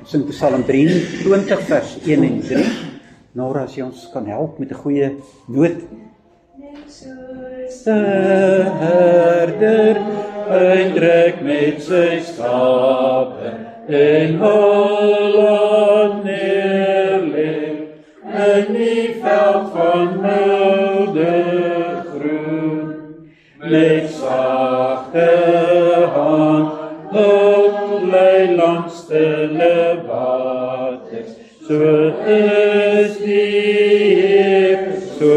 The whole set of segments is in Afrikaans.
sing Psalm 23 vers 1 en 3. Nora, as jy ons kan help met 'n goeie noot. De herder eindruk met sy skape en Holland neerlê in die veld van milde groen, met sagte hand oplei langs stille waters. So is die Heer, so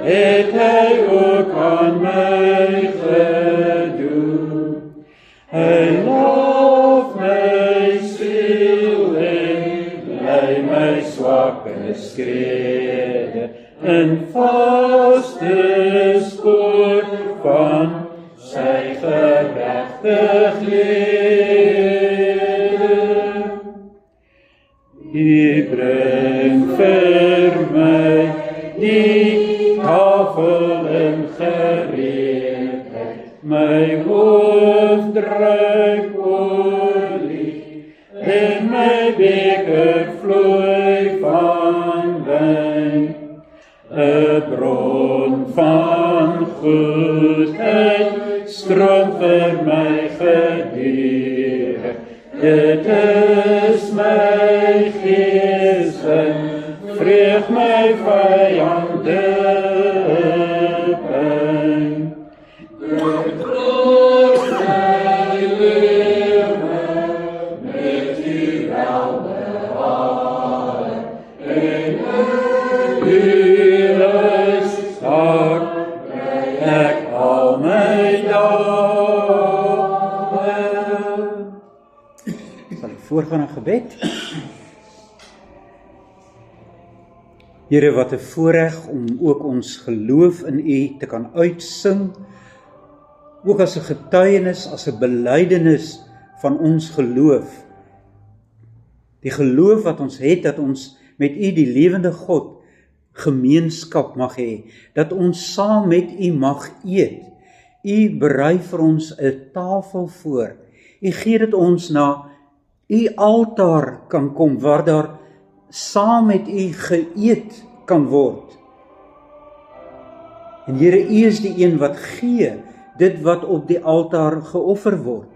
het hy ook aan my gedoen. Hy lof my siel en lei my swakke skrede in vaste spoor van sy geregtighede. U bring vir my die tafel in gereedheid, my hoof druip olie, en my beker vloei van wyn. 'n bron van goedheid stroom vir my gedurig. Dit is my gees en vreug my vyande pyn. Dit groot my lewe met die welbehaar en u is daar ek al my dae. Sal ek voorgaan aan gebed? Here, wat 'n voorreg om ook ons geloof in U te kan uitsing, ook as 'n getuienis, as 'n belydenis van ons geloof. Die geloof wat ons het, dat ons met U, die lewende God, gemeenskap mag hê, dat ons saam met U mag eet. U berei vir ons 'n tafel voor. U gee dit ons na U altaar kan kom, waar daar saam met U geëet kan word. En Here, U is die een wat gee, dit wat op die altaar geoffer word,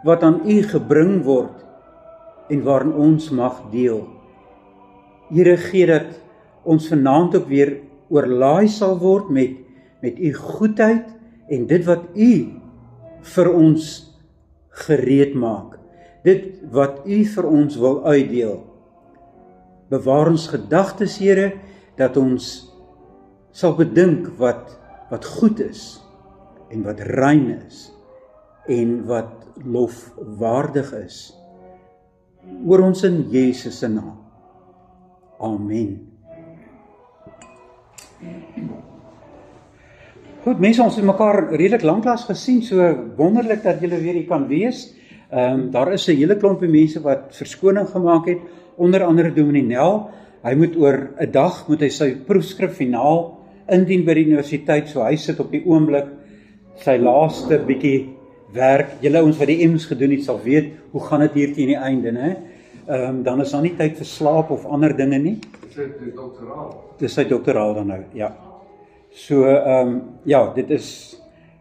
wat aan U gebring word, en waarin ons mag deel. Here, gee dat ons vanaand ook weer oorlaai sal word met U goedheid, en dit wat U vir ons gereed maak, dit wat U vir ons wil uitdeel. Bewaar ons gedagtes, Here, dat ons sal bedink wat goed is, en wat rein is, en wat lofwaardig is. Oor ons in Jesus se naam. Amen. Goed, mense, ons het mekaar redelik lanklaas gesien, so wonderlik dat julle weer hier kan wees. Daar is 'n hele klompie mense wat verskoning gemaak het, onder andere Dominee Nel. Hy moet oor 'n dag moet hy sy proefskrif finaal indien by die universiteit, so hy sit op die oomblik sy laaste bietjie werk. Julle ouens wat die M's gedoen het, sal weet hoe gaan dit hier teen die einde, né? Dan is daar nie tyd vir slaap of ander dinge nie. Dis sy doktoraal dan nou, ja. So, ja, dit is,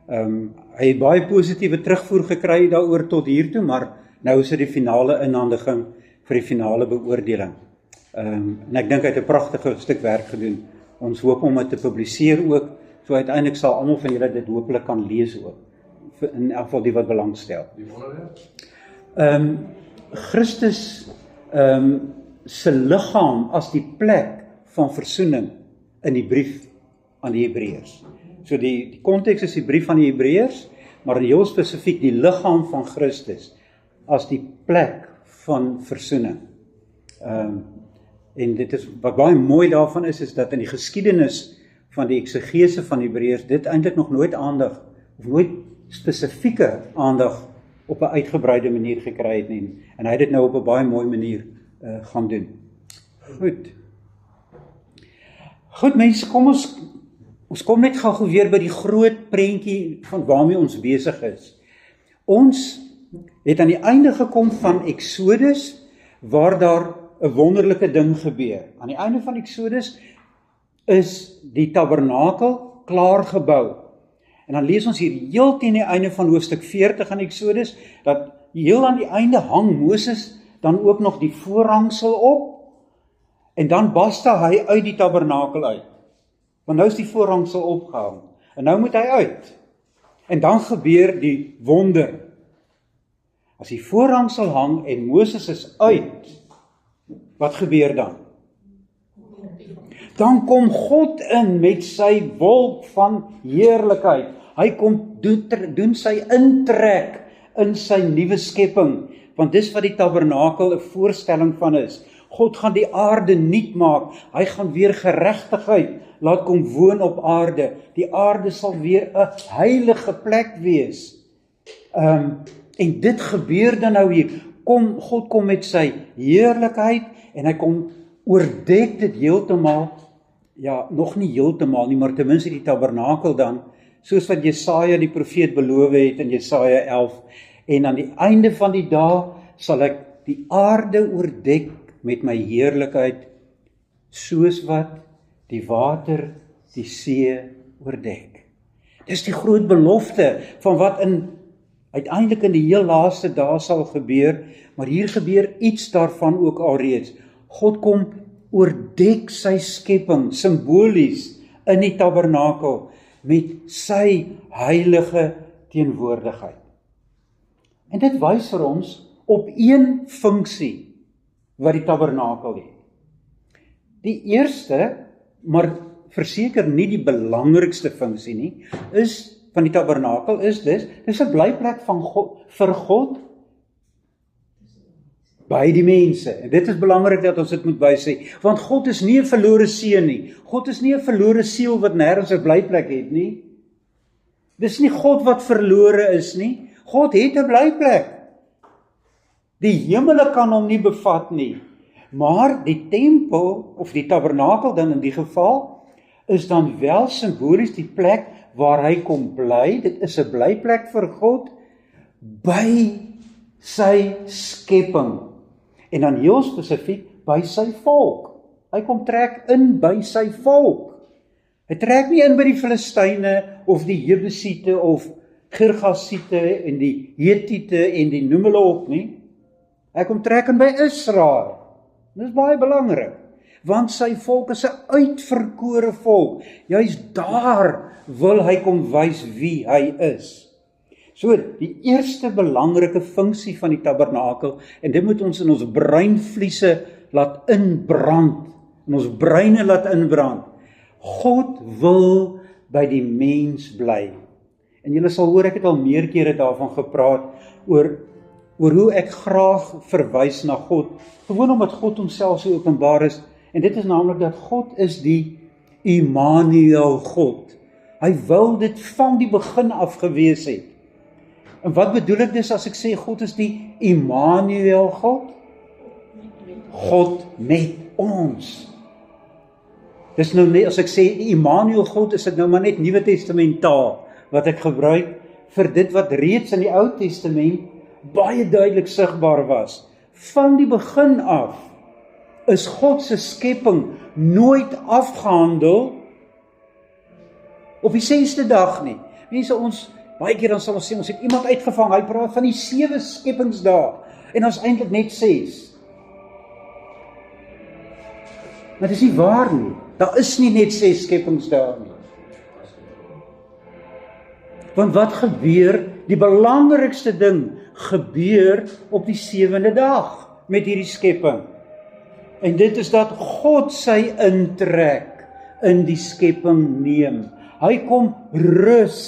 hy het baie positiewe terugvoer gekry daaroor tot hiertoe, maar nou is dit die finale inhandiging vir die finale beoordeling. En ek dink hy het 'n pragtige stuk werk gedoen. Ons hoop om dit te publiseer ook, so uiteindelik sal almal van julle dit hopelik kan lees ook, in elk geval die wat belangstel. Christus se liggaam as die plek van versoening in die brief aan die Hebreërs. So die konteks is die brief aan die Hebreërs, maar heel spesifiek die liggaam van Christus as die plek van versoening. En dit is, wat baie mooi daarvan is dat in die geskiedenis van die eksegese van die Hebreërs, dit eintlik nog nooit aandag, of nooit spesifieke aandag op 'n uitgebreide manier gekry het nie. En hy het dit nou op 'n baie mooi manier gaan doen. Goed mense, kom ons kom net gou weer by die groot prentjie van waarmee ons besig is. Ons het aan die einde gekom van Exodus, waar daar 'n wonderlike ding gebeur. Aan die einde van Eksodus is die tabernakel klaar gebou. En dan lees ons hier heel teen die einde van hoofstuk 40 in Eksodus, dat heel aan die einde hang Moses dan ook nog die voorhangsel op, en dan barsta hy uit die tabernakel uit. Want nou is die voorhangsel opgehang, en nou moet hy uit. En dan gebeur die wonder. As die voorhangsel hang en Moses is uit, wat gebeur dan? Dan kom God in met sy wolk van heerlikheid. Hy kom doen sy intrek in sy nuwe skepping, want dis wat die tabernakel 'n voorstelling van is. God gaan die aarde nuut maak, hy gaan weer geregtigheid laat kom woon op aarde. Die aarde sal weer 'n heilige plek wees. En dit gebeur dan nou hier. God kom met sy heerlikheid en hy kom oordek dit heeltemal, ja, nog nie heeltemal nie, maar ten minste die tabernakel dan, soos wat Jesaja die profeet beloof het in Jesaja 11. En aan die einde van die dae sal ek die aarde oordek met my heerlikheid, soos wat die water die see oordek. Dis die groot belofte van wat uiteindelik in die heel laaste dae sal gebeur, maar hier gebeur iets daarvan ook alreeds. God kom oordek sy skepping, simbolies in die tabernakel, met sy heilige teenwoordigheid. En dit wys vir ons op een funksie wat die tabernakel het. Die eerste, maar verseker nie die belangrikste funksie nie, is van die tabernakel is dis 'n blyplek van God, vir God by die mense. En dit is belangrik dat ons dit moet bysê, want God is nie 'n verlore seun nie. God is nie 'n verlore siel wat nêrens 'n blyplek het nie. Dis nie God wat verlore is nie. God het 'n blyplek. Die hemele kan hom nie bevat nie. Maar die tempel of die tabernakel dan in die geval is dan wel simbolies die plek waar hy kom bly. Dit is 'n blyplek vir God by sy skepping. En dan heel spesifiek by sy volk. Hy kom trek in by sy volk. Hy trek nie in by die Filistyne of die Jebusiete of Girgasiete en die Hetiete en die noem hulle op nie. Hy kom trek in by Israel. Dit is baie belangrik, want sy volk is 'n uitverkore volk. Juist daar wil hy kom wys wie hy is. So, die eerste belangrike funksie van die tabernakel, en dit moet ons in ons breinvliese laat inbrand, in ons breine laat inbrand. God wil by die mens bly. En julle sal hoor, ek het al meer kere daarvan gepraat, oor hoe ek graag verwys na God, gewoon omdat God homself so openbaar is, en dit is naamlik dat God is die Immanuel God. Hy wil dit van die begin af gewees het. En wat bedoel ek dus as ek sê God is die Immanuel God? God met ons. Dis nou net, as ek sê Immanuel God, is dit nou maar net Nuwe Testament taal, wat ek gebruik vir dit wat reeds in die Ou Testament baie duidelik sigbaar was. Van die begin af is God se skepping nooit afgehandel op die 6de dag nie. Mense, baie keer dan sal ons sê, ons het iemand uitgevang, hy praat van die 7 skepingsdae, en ons eintlik net 6. Maar dit is nie waar nie. Daar is nie net 6 skepingsdae nie. Want wat gebeur? Die belangrikste ding gebeur op die 7de dag met hierdie skepping. En dit is dat God sy intrek in die skepping neem. Hy kom rus.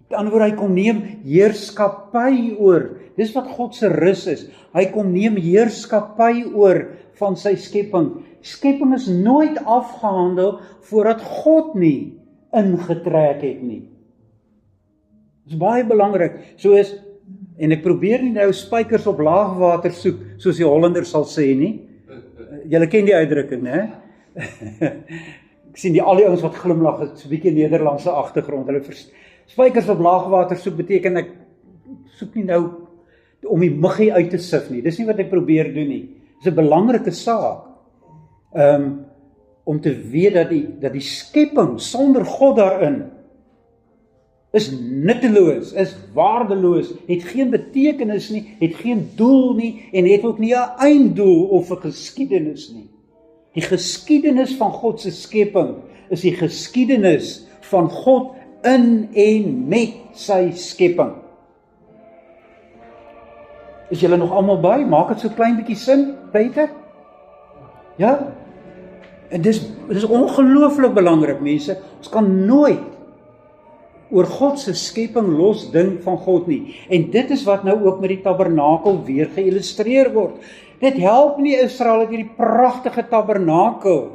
Met ander woorde, hy kom neem heerskappy oor. Dis wat God se rus is. Hy kom neem heerskappy oor van sy skepping. Skepping is nooit afgehandel voordat God nie ingetrek het nie. Dit is baie belangrik. Soos, en ek probeer nie nou spykers op laagwater soek, soos die Hollander sal sê nie. Julle ken die uitdrukking, né? Ek sien al die ouens wat glimlag, het so 'n bietjie Nederlandse agtergrond. Hulle spykers op laagwater soek beteken ek soek nie nou om die muggie uit te sif nie. Dis nie wat ek probeer doen nie. Dis 'n belangrike saak. Om te weet dat die skepping sonder God daarin is nutteloos, is waardeloos, het geen betekenis nie, het geen doel nie en het ook nie 'n einddoel of 'n geskiedenis nie. Die geskiedenis van God se skepping is die geskiedenis van God in en met sy skepping. Is julle nog almal by? Maak dit so klein bietjie sin, Peter? Ja? En dis ongelooflik belangrik, mense. Ons kan nooit oor God se skepping los dink van God nie. En dit is wat nou ook met die tabernakel weer geïllustreer word. Dit help nie Israel uit hierdie pragtige tabernakel,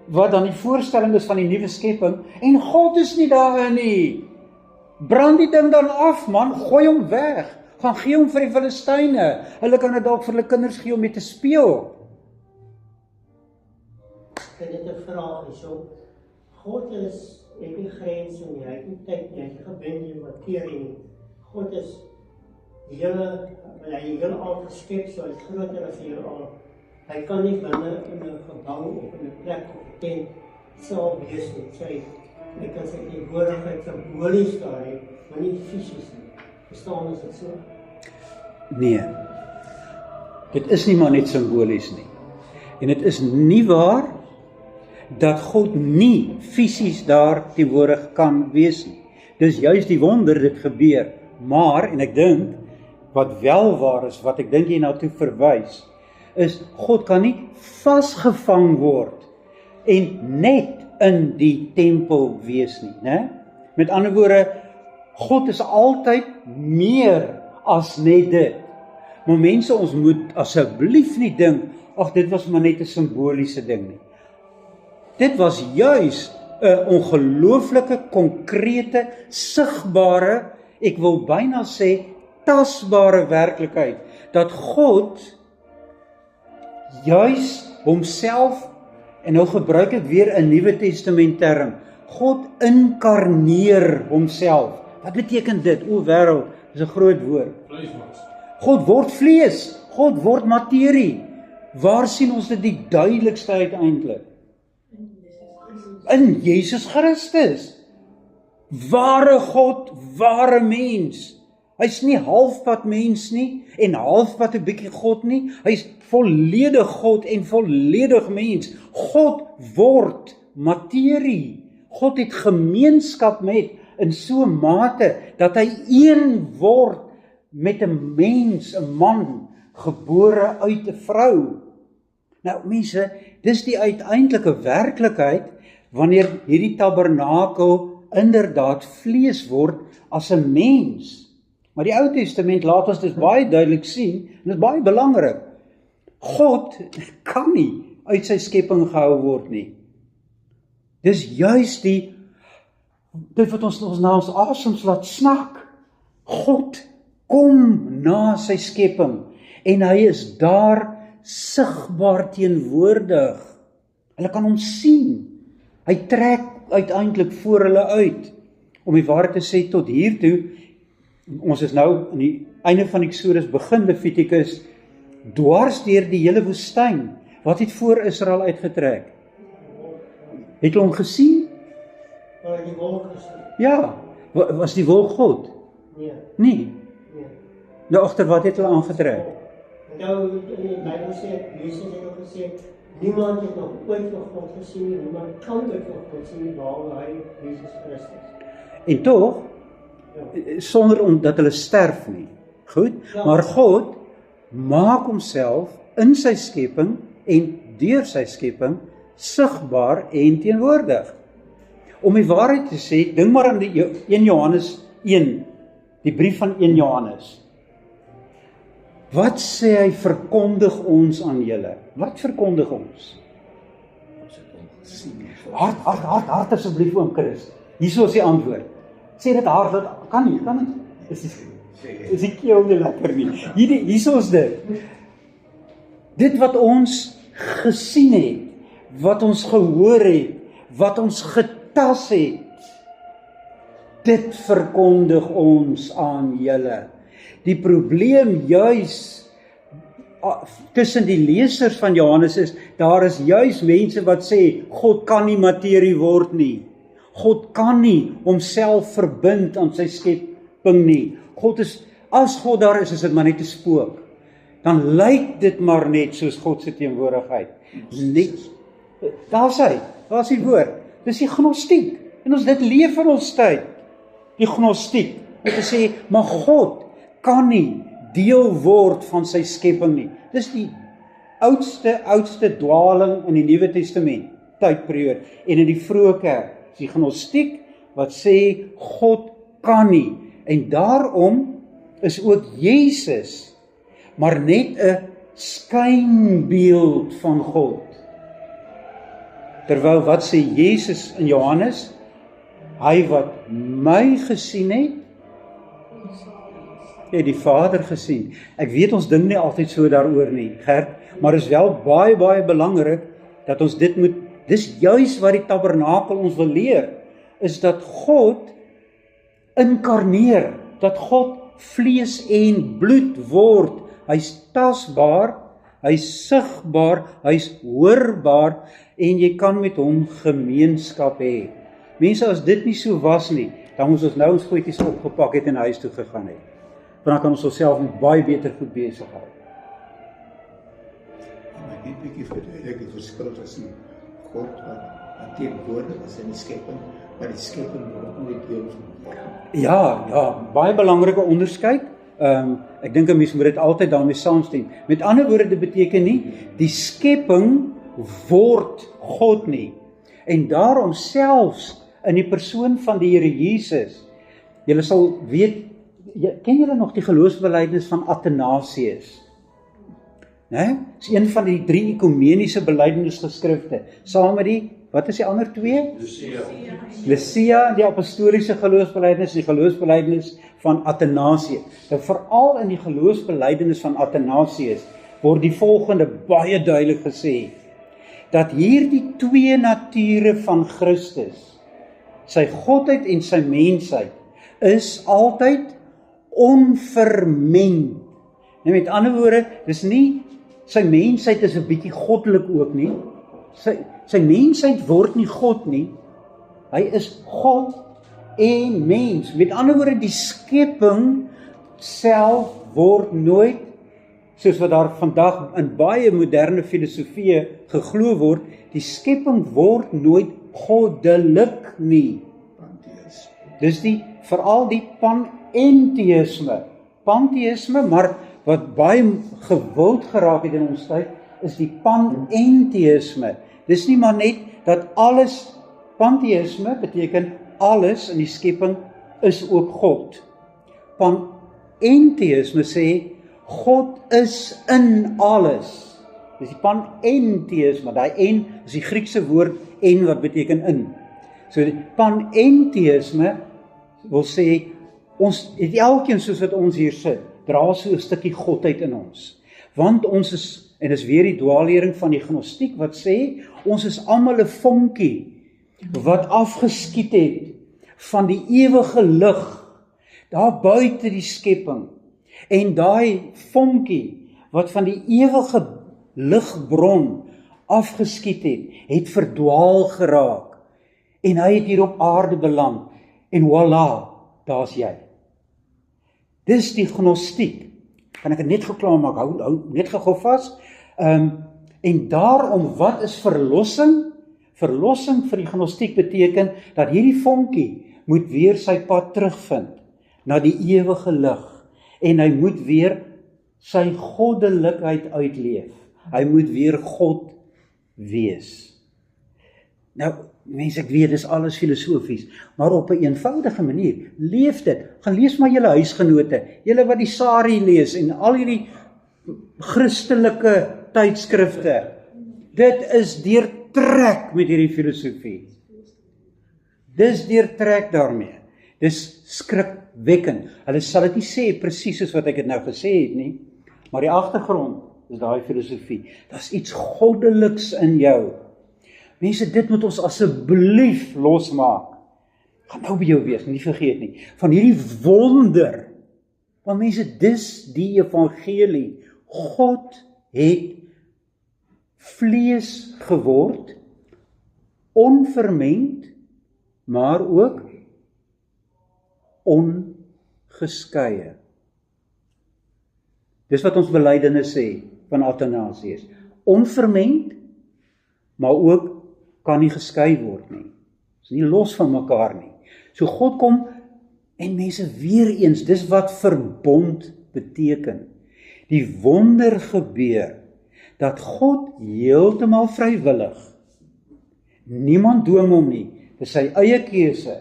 wat dan die voorstelling is van die nuwe skepping, en God is nie daarin nie. Brand die ding dan af, man, gooi hom weg. Gaan gee hom vir die Filistyne. Hulle kan dit dalk vir hulle kinders gee om mee te speel. Ek het 'n vraag hierso. God het nie grense nie, hy het nie tyd nie, hy het nie gebind in materie nie. God is hy hele al geskep, so hy is groter as hier al. Hy kan nie binne in 'n gebou of in 'n plek of 'n tent self wees nie. Hy kan sy teenwoordigheid simbolies daar hê, maar nie fisies nie. Verstaan ons dit so? Nee. Dit is nie maar net simbolies nie. En dit is nie waar dat God nie fisies daar teenwoordig kan wees nie. Dis juist die wonder dit gebeur. Maar, en ek dink, wat wel waar is, wat ek dink jy na toe verwys, is God kan nie vasgevang word en net in die tempel wees nie, né? Met ander woorde, God is altyd meer as net dit. Maar mense, ons moet asseblief nie dink, ag dit was maar net 'n simboliese ding nie. Dit was juis 'n ongelooflike, konkrete, sigbare, ek wil byna sê, tasbare werklikheid, dat God juis homself, en nou gebruik ek weer 'n Nuwe Testament term, God inkarneer homself. Wat beteken dit? O wêreld, dis 'n groot woord. God word vlees, God word materie. Waar sien ons dit die duidelikste uiteindelik? In Jesus Christus. Ware God, ware mens. Hy's nie halfpad mens nie en halfpad 'n bietjie God nie. Hy's volledig God en volledig mens. God word materie. God het gemeenskap met in so 'n mate dat hy een word met 'n mens, 'n man, gebore uit 'n vrou. Nou mense, dis die uiteindelike werklikheid wanneer hierdie tabernakel inderdaad vlees word as 'n mens. Maar die Ou Testament laat ons dit baie duidelik sien, en dit is baie belangrik. God kan nie uit sy skepping gehou word nie. Dis juis dit wat ons na ons asems laat snak. God kom na sy skepping en hy is daar sigbaar teenwoordig. Hulle kan hom sien. Hy trek uiteindelik voor hulle uit. Om die waarheid te sê, tot hiertoe, ons is nou aan die einde van Eksodus, begin Levitikus, dwars deur die hele woestyn. Wat het voor Israel uitgetrek? Het hulle hom gesien? Die wolk gesien. Ja, was die wolk God? Nee. Nee. Nou agter wat het hulle aangetrek? Nou in die Bybel sê, Jesus het ook gesê, niemand het nog ooit vir God gesien nie, niemand kan ooit vir God sien nie, behalwe hy, Jesus Christus. En tog, sonder omdat hulle sterf nie. Goed, ja. Maar God maak homself in sy skepping en deur sy skepping sigbaar en teenwoordig. Om die waarheid te sê, dink maar aan die 1 Johannes 1, die brief van 1 Johannes. Wat sê hy verkondig ons aan julle? Wat verkondig ons? Hart asseblief oom Chris. Hierso is die antwoord. Sê dit hard, dat kan nie. Is die keel nie lekker nie. Hierso is dit. Dit wat ons gesien het, wat ons gehoor het, wat ons getas het, dit verkondig ons aan julle. Die probleem juis tussen die lesers van Johannes is, daar is juis mense wat sê, God kan nie materie word nie. God kan nie homself verbind aan sy skepping nie. As God daar is dit maar net 'n spook. Dan lyk dit maar net soos God se teenwoordigheid. Daar's die woord. Dis die gnostiek. En dit leef in ons tyd. Die gnostiek. Om te sê, maar God kan nie deel word van sy skepping nie. Dis die oudste dwaling in die Nuwe Testament, tydperiode. En in die vroeë kerk, die gnostiek wat sê, God kan nie. En daarom is ook Jesus maar net 'n skynbeeld van God. Terwyl wat sê Jesus in Johannes? Hy wat my gesien het die Vader gesien. Ek weet ons dink nie altyd so daaroor nie, Gert, maar is wel baie, baie belangrik dat ons dit moet, dis juis wat die tabernakel ons wil leer, is dat God inkarneer, dat God vlees en bloed word. Hy's tasbaar, hy's sigbaar, hy's hoorbaar en jy kan met hom gemeenskap hê. Mense, as dit nie so was nie, dan moes ons nou ons goedjies opgepak het en huis toe gegaan het. Want dan kan ons onsself met baie beter goed besig hou. Maar net 'n bietjie verduidelik die verskil tussen God wat teenwoordig is in die skepping, maar die skepping word nooit deel van God. Ja, baie belangrike onderskeid. Ek dink 'n mens moet dit altyd daarmee saamstem. Met ander woorde, dit beteken nie die skepping word God nie. En daarom selfs in die persoon van die Here Jesus. Julle sal weet, ken julle nog die geloofsbelijdenis van Athanasius? Né? Dis een van die 3 ekumeniese belydenisgeskrifte. Saam met die, wat is die ander 2? Lucia, die apostoliese geloofsbelijdenis, die geloofsbelijdenis van Athanasius. Nou veral in die geloofsbelijdenis van Athanasius word die volgende baie duidelik gesê, dat hierdie 2 nature van Christus, sy godheid en sy mensheid, is altyd onvermeng. En met ander woorde, dis nie, sy mensheid is 'n bietjie goddelik ook nie, sy mensheid word nie God nie, hy is God en mens. Met ander woorde, die skepping self word nooit, soos wat daar vandag in baie moderne filosofie geglo word, die skepping word nooit goddelik nie. Dis veral die panentheïsme. Pantheïsme, maar wat baie gewild geraak het in ons tyd, is die panentheïsme. Dis nie maar net dat alles, pantheïsme beteken alles in die skepping is ook God. Panentheïsme sê, God is in alles. Dis die panentheïsme, daai en is die Griekse woord en wat beteken in. So die panentheïsme wil sê, ons het elkeen soos wat ons hier sit, dra so 'n stukkie godheid in ons. Want ons is, en dis weer die dwaallering van die gnostiek wat sê, ons is almal 'n vonkie wat afgeskiet het van die ewige lig daar buite die skepping. En daai vonkie wat van die ewige ligbron afgeskiet het verdwaal geraak. En hy het hier op aarde beland. En voilà, daar's jy. Dis die gnostiek. Kan ek dit net geklaar maak? Hou net gou vas. En daarom, wat is verlossing? Verlossing vir die gnostiek beteken dat hierdie vonkie moet weer sy pad terugvind na die ewige lig. En hy moet weer sy goddelikheid uitleef. Hy moet weer God wees. Nou, mense, ek weet, dis alles filosofies, maar op 'n eenvoudige manier, leef dit. Gaan lees maar julle huisgenote, julle wat die Sari lees, en al hierdie Christelike tydskrifte. Dit is deurtrek met hierdie filosofie. Dis deurtrek daarmee. Dis skrikwekkend. Hulle sal dit nie sê presies soos wat ek dit nou gesê het nie, maar die agtergrond is daai filosofie. Daar's iets goddeliks in jou. Mense, dit moet ons asseblief losmaak. Gaan nou by jou wees, nie vergeet nie. Van hierdie wonder Want mense, dis die evangelie. God het vlees geword, onvermengd, maar ook ongeskeie. Dis wat ons belydenis sê van Athanasius. Onvermengd, maar ook kan nie geskei word nie. Is nie los van mekaar nie. So God kom en mense weer eens, dis wat verbond beteken. Die wonder gebeur dat God heeltemal vrywillig, niemand dwing hom nie, dis sy eie keuse.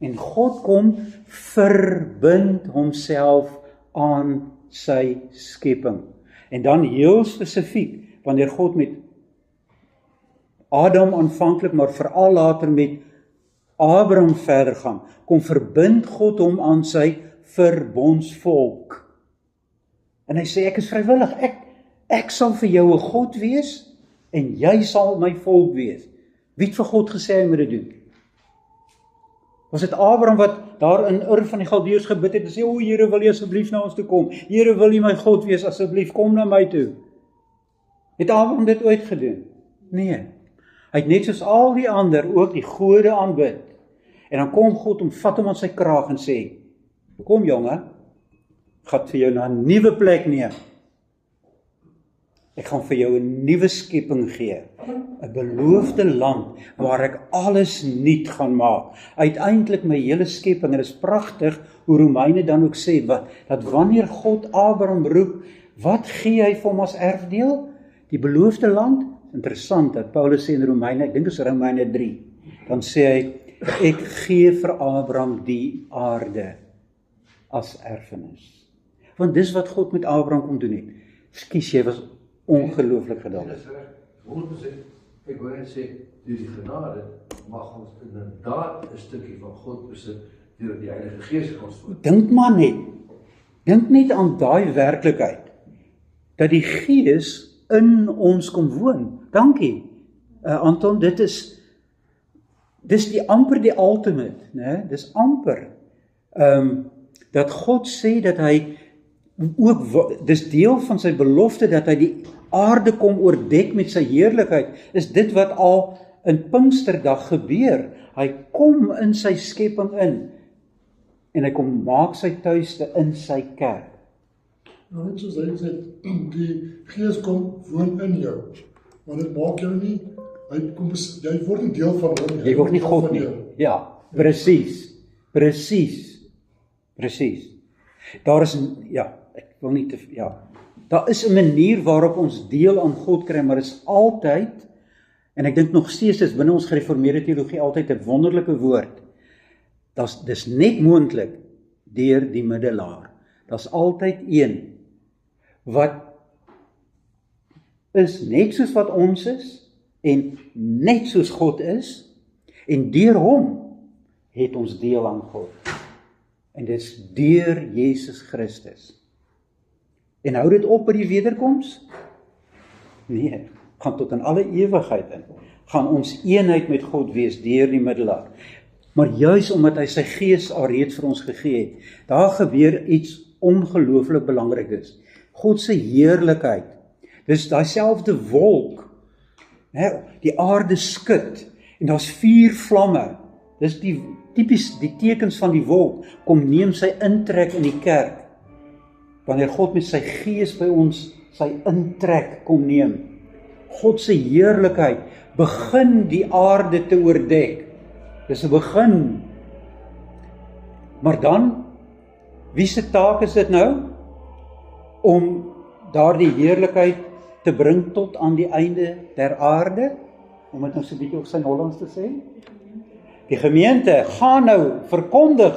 En God kom verbind homself aan sy skepping. En dan heel spesifiek, wanneer God met Adam aanvanklik, maar veral later met Abraham verder gaan, kom verbind God hom aan sy verbondsvolk. En hy sê, ek is vrywillig, ek sal vir jou 'n God wees, en jy sal my volk wees. Wie het vir God gesê hy moet dit doen? Was dit Abraham wat daar in Ur van die Galdeërs gebid het en sê, o Here, wil jy asseblief na ons toe kom? Here, wil jy my God wees, asseblief, kom na my toe. Het Abraham dit ooit gedoen? Nee. Hy het net soos al die ander ook die gode aanbid. En dan kom God en vat hom aan sy kraag en sê, kom jonge, ek gaan vir jou na 'n nuwe plek neem. Ek gaan vir jou 'n nuwe skepping gee, 'n beloofde land waar ek alles nuut gaan maak. Uiteindelik my hele skepping, en dit is pragtig hoe Romeine dan ook sê, dat wanneer God Abraham roep, wat gee hy vir hom as erfdeel? Die beloofde land. Interessant dat Paulus sê in Romeine, ek dink dit is Romeine 3, dan sê hy, ek gee vir Abraham die aarde as erfenis. Want dis wat God met Abraham kom doen het. Ekskuus, jy was ongelooflik geduldig. Dis reg, 100%. Ek wil net sê, deur die genade mag ons inderdaad 'n stukkie van God besit deur die Heilige Gees in ons voet. Dink maar net. Dink net aan daai werklikheid dat die Gees in ons kom woon. Dankie. Anton, dis die amper die ultimate, né? Dis amper dat God sê dat hy ook, dis deel van sy belofte dat hy die aarde kom oordek met sy heerlikheid, is dit wat al in Pinksterdag gebeur. Hy kom in sy skepping in, en hy kom maak sy tuiste in sy kerk. Nou net soos hy sê, die Gees kom woon in jou, maar dit maak jou nie, jy word nie deel van hom nie. Jy word nie God nie. Ja, presies. Daar is, ek wil nie daar is 'n manier waarop ons deel aan God kry, maar dit is altyd, en ek dink nog steeds is binne ons gereformeerde teologie altyd 'n wonderlike woord. Dis net moontlik deur die middelaar. Daar's altyd een wat is net soos wat ons is, en net soos God is, en deur hom het ons deel aan God. En dit is deur Jesus Christus. En hou dit op by die wederkoms? Nee, gaan tot in alle ewigheid in. Gaan ons eenheid met God wees deur die middelaar. Maar juis omdat hy sy Gees alreeds vir ons gegee het, daar gebeur iets ongelooflik belangriks. God se heerlikheid. Dis daai selfde wolk. Die aarde skud en daar's 4 vlamme. Dis tipies die tekens van die wolk kom neem sy intrek in die kerk. Wanneer God met sy Gees by ons sy intrek kom neem. God se heerlikheid begin die aarde te oordek. Dis 'n begin. Maar dan, wie se taak is dit nou? Om daardie heerlikheid te bring tot aan die einde der aarde? Om dit nou so 'n bietjie op sy Hollands te sê. Die gemeente, gaan nou, verkondig,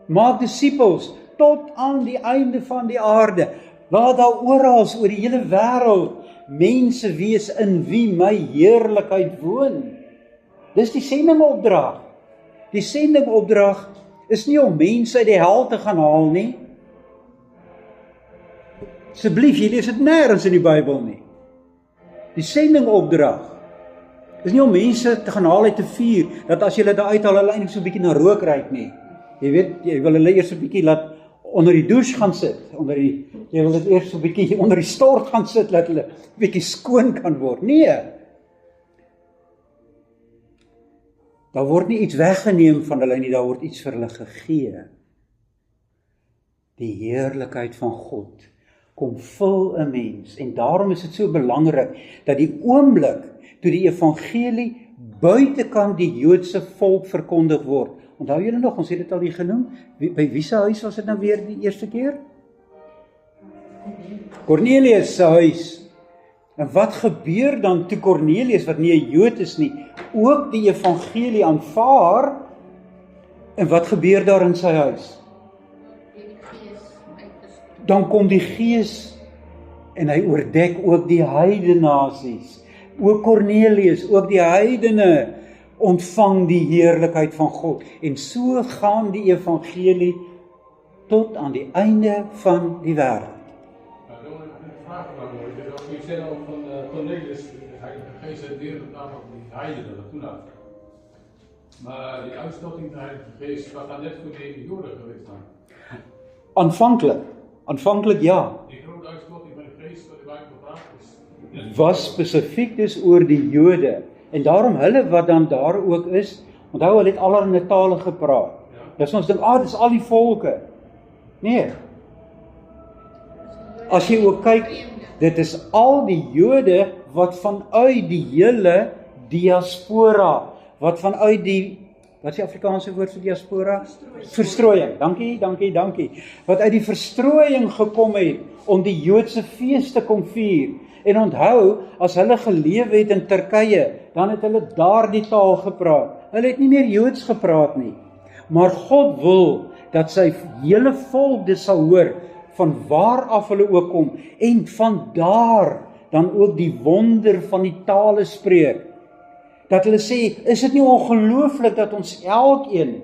maak disippels, tot aan die einde van die aarde. Laat daar oral oor die hele wêreld mense wees in wie my heerlikheid woon. Dis die sendingopdrag. Die sendingopdrag is nie om mense uit die hel te gaan haal nie. Asseblief, jy lees dit nêrens in die Bybel nie. Die sendingopdrag is nie om mense te gaan haal uit 'n vuur, dat as jy hulle daar uithaal, hulle eintlik so 'n bietjie na rook ruik nie. Jy weet, jy wil hulle eers 'n bietjie laat onder die douche gaan sit, jy wil dit eers so 'n bietjie onder die stort gaan sit, dat hulle bietjie skoon kan word. Nee. Daar word nie iets weggeneem van hulle nie, daar word iets vir hulle gegee. Die heerlikheid van God kom vul 'n mens, en daarom is dit so belangrik, dat die oomblik, toe die evangelie buitekant die Joodse volk verkondig word, onthou julle nog, ons het dit al hier genoem, by wie se huis was dit nou weer die eerste keer? Cornelius se huis. En wat gebeur dan toe Cornelius, wat nie 'n Jood is nie, ook die evangelie aanvaar, en wat gebeur daar in sy huis? Dan kom die Gees, en hy oordek ook die heidenasies. Ook Cornelius, ook die heidene, ontvang die heerlikheid van God. En so gaan die evangelie tot aan die einde van die wêreld. Je zei al van Cornelius, hij geest uit wereld namelijk die heidenen dat toen had. Maar die uitstorting van de Heilige Geest was dan net voor de Joden geweest dan. Aanvankelijk ja. Die grote uitstorting van de Geest wat erbij gebracht is. Was spesifiek dus oor die Jode. En daarom hulle wat dan daar ook is, onthou hulle het allerlei tale gepraat. Dus ons dink, dit is al die volke. Nee. As jy ook kyk, dit is al die Jode wat vanuit die hele diaspora, wat vanuit die, wat is die Afrikaanse woord vir diaspora? Verstrooiing. Dankie. Wat uit die verstrooiing gekom het om die Joodse fees te kom vier. En onthou, as hulle geleef het in Turkye, dan het hulle daar die taal gepraat. Hulle het nie meer Joods gepraat nie. Maar God wil dat sy hele volk dit sal hoor, van waar af hulle ook kom, en van daar dan ook die wonder van die tale spreek. Dat hulle sê, is dit nie ongelooflik dat ons elkeen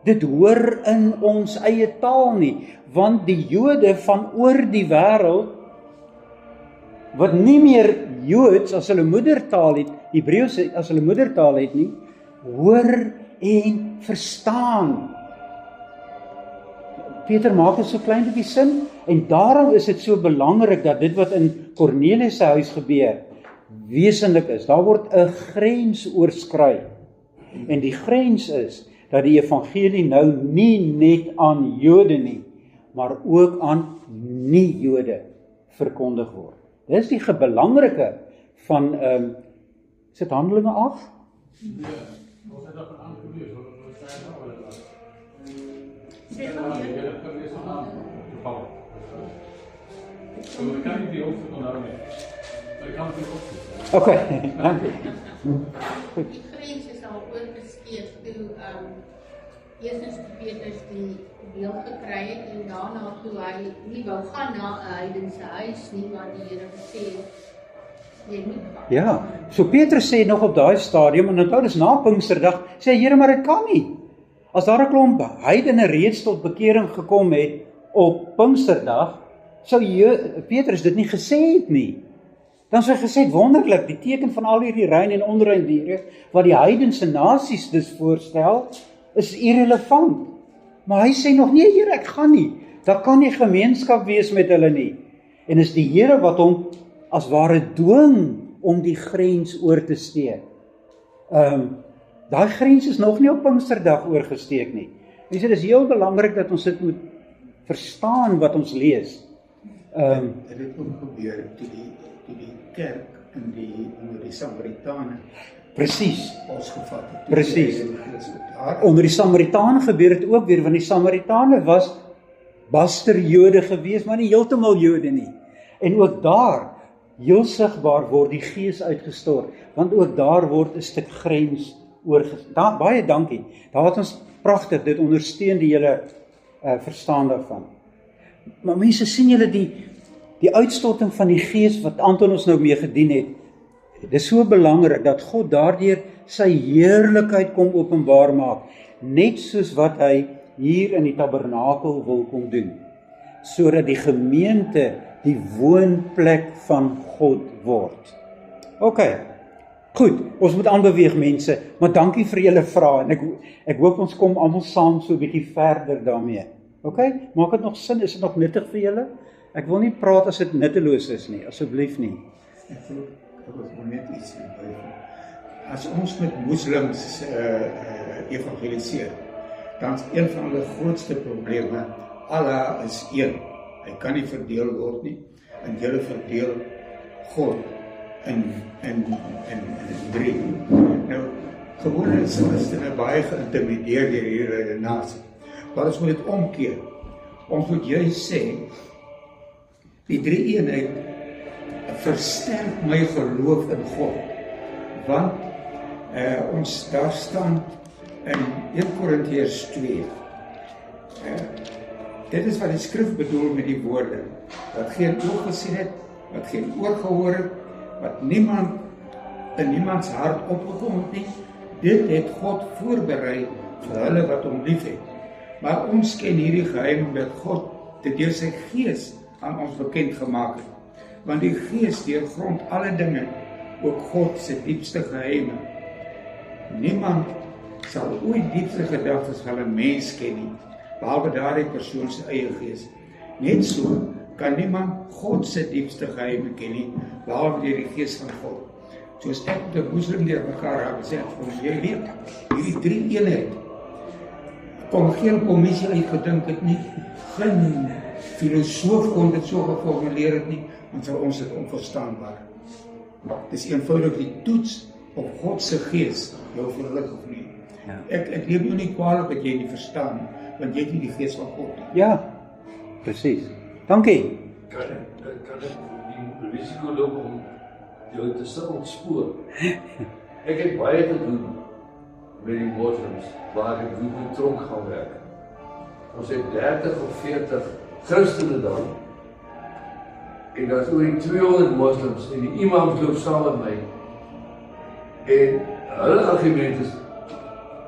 dit hoor in ons eie taal nie, want die Jode van oor die wêreld, wat nie meer Joods as hulle moedertaal het, Hebreëus as hulle moedertaal het nie, hoor en verstaan. Peter maak dit so klein bietjie sin, en daarom is dit so belangrik dat dit wat in Cornelius se huis gebeur, wesenlik is. Daar word 'n grens oorskry. En die grens is dat die evangelie nou nie net aan Jode nie, maar ook aan nie-Jode verkondig word. Dis die belangrike van is dit Handelinge 8? Ja, ons het dat van aangelees, hoor. Dat zijn nou wel wat. Zeg maar Ja, dat kan eerst nog aan, toevallig. Ik kan niet die hoofdstuk onthouden. Maar ik kan het niet opzoeken. Oké, dankie. die grens is al oorgesteek toe eerstens Petrus die beeld gekry het en daarna toe hy nie wou gaan na 'n heidense huis nie, maar die Here gesê het, jy moet gaan. Ja, so Petrus sê nog op daai stadium, en onthou dis na Pinksterdag, sê Here, maar dit kan nie. As daar 'n klomp heidene reeds tot bekering gekom het op Pinksterdag, sou Petrus dit nie gesê het nie. Dan sou hy gesê het, wonderlik, die teken van al hierdie rein en onrein diere, wat die heidense nasies dus voorstel, is irrelevant. Maar hy sê nog, nee Here, ek gaan nie. Daar kan nie gemeenskap wees met hulle nie. En is die Here wat hom as ware dwing om die grens oor te steek. Daai grens is nog nie op Pinksterdag oorgesteek nie. Mense, dit is heel belangrik dat ons dit moet verstaan wat ons lees. Dit het ook gebeur toe die kerk in die Samaritane Presies. ausgevat het. Presies. Daar Onder die Samaritane gebeur dit ook weer, want die Samaritane was baster-Jode gewees, maar nie heeltemal Jode nie. En ook daar, heel sigbaar word die Gees uitgestort, want ook daar word 'n stuk grens oorgestaan. Baie dankie. Daar het ons pragtig, dit ondersteun die hele verstaan daarvan. Maar mense, sien julle die uitstorting van die Gees wat Anton ons nou mee gedien het. Dit is so belangrik dat God daardeur sy heerlikheid kom openbaar maak, net soos wat hy hier in die tabernakel wil kom doen, sodat die gemeente die woonplek van God word. OK, goed, ons moet aanbeweeg mense, maar dankie vir julle vrae, en ek hoop ons kom almal saam so 'n bietjie verder daarmee. OK, maak dit nog sin? Is dit nog nuttig vir julle? Ek wil nie praat as dit nutteloos is nie, asseblief nie. Ek wil net iets byvoeg. As ons met moslims evangeliseer, dan is een van hulle grootste probleme, Allah is een. Hy kan nie verdeel word nie, en julle verdeel God in drie. Nou, gewoon is Christene baie geïntimideer deur hierdie redenasie. Maar ons moet dit omkeer. Ons moet juist sê, die drie eenheid versterk my geloof in God. Want ons daar staan in 1 Korintiërs 2. Dit is wat die skrif bedoel met die woorde, wat geen oog gesien het, wat geen oor gehoor het, wat niemand in niemands hart opgekom het nie, dit het God voorberei vir hulle wat hom liefhet. Maar ons ken hierdie geheim omdat God dit deur sy gees aan ons bekend gemaak het. Want die gees deurgrond alle dinge, ook God se diepste geheime. Niemand sal ooit diepste gedagtes van 'n mens ken nie, behalwe daardie persoon se eie gees. Net so kan niemand God se diepste geheime ken nie, behalwe deur die gees van God. Soos ek met 'n moslim deur mekaar het gesê, jy weet, hierdie drie eenheid kon geen kommissie uitgedink het nie, geen filosoof kon dit so geformuleer het nie, want vir ons is dit onverstaanbaar. Dit is eenvoudig die toets op God se gees, jou verlig of nie. Ja. Ek neem jou nie kwalijk dat jy nie verstaan, want jy het nie die gees van God nie. Ja, presies. Dankie. Kan ek die risiko loop om jou te ontspoor? Ek het baie te doen met die moslims, waar ek in die tronk gaan werk. Ons het 30 of 40 Christene dan, en daar is oor die 200 moslims, en die imams loop saam met my, en hulle argument is,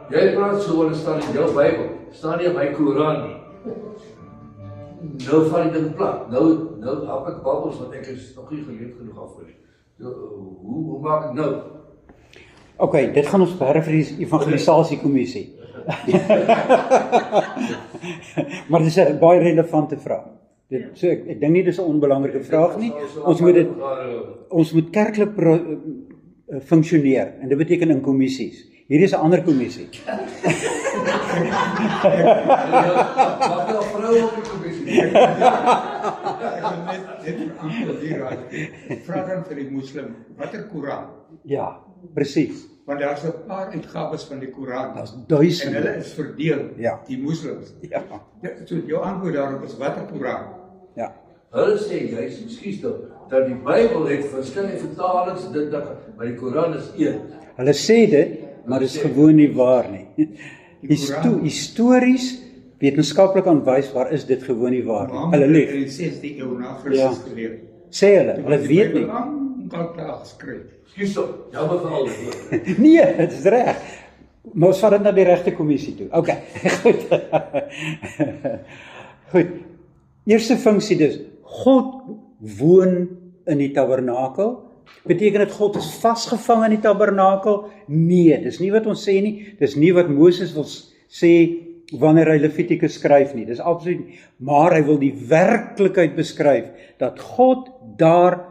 jy praat so, wat staan in jou Bybel, staan nie in my Koran nie. Nou val die ding plat, nou hap ek babbels, want ek is nog nie geleerd genoeg af vir. Hoe maak ek nou? OK, dit gaan ons beheer vir die evangelisasiekommissie. Maar dit is 'n baie relevante vraag. So ek dink nie dis 'n onbelangrike vraag nie. Ons moet kerklik funksioneer, en dit beteken in kommissies. Hier is 'n ander kommissie. Wat nou vrou op die kommissie? Ek wil net aankondig, vra dan vir die moslim, watter Koran? Ja, presies. Want daar is 'n paar uitgawes van die Koran. Daar's duisende. En hulle is verdeel, Ja. die moslims. Ja. So jou antwoord daarop is watter Koran? Ja. Hulle sê juist, ekskuus tog, dat die Bybel het verskillende vertalings, maar die Koran is een. Hulle sê dit, maar dit is gewoon nie waar nie. Koran- Histories, wetenskaplik aanwysbaar is dit gewoon nie waar nie. Mohammed Hulle lieg. in die 6de eeu na Christus geleef. Sê hulle weet nie. Al klaar geskryf. Ekskuus tog, jammer vir alles. Nee, dit is reg. Maar ons vat dit na die regte kommissie toe. OK, goed. Goed. Eerste funksie dus, God woon in die tabernakel. Beteken dit God is vasgevang in die tabernakel? Nee, dis nie wat ons sê nie. Dis nie wat Moses wil sê wanneer hy Levitikus skryf nie. Dis absoluut nie. Maar hy wil die werklikheid beskryf dat God daar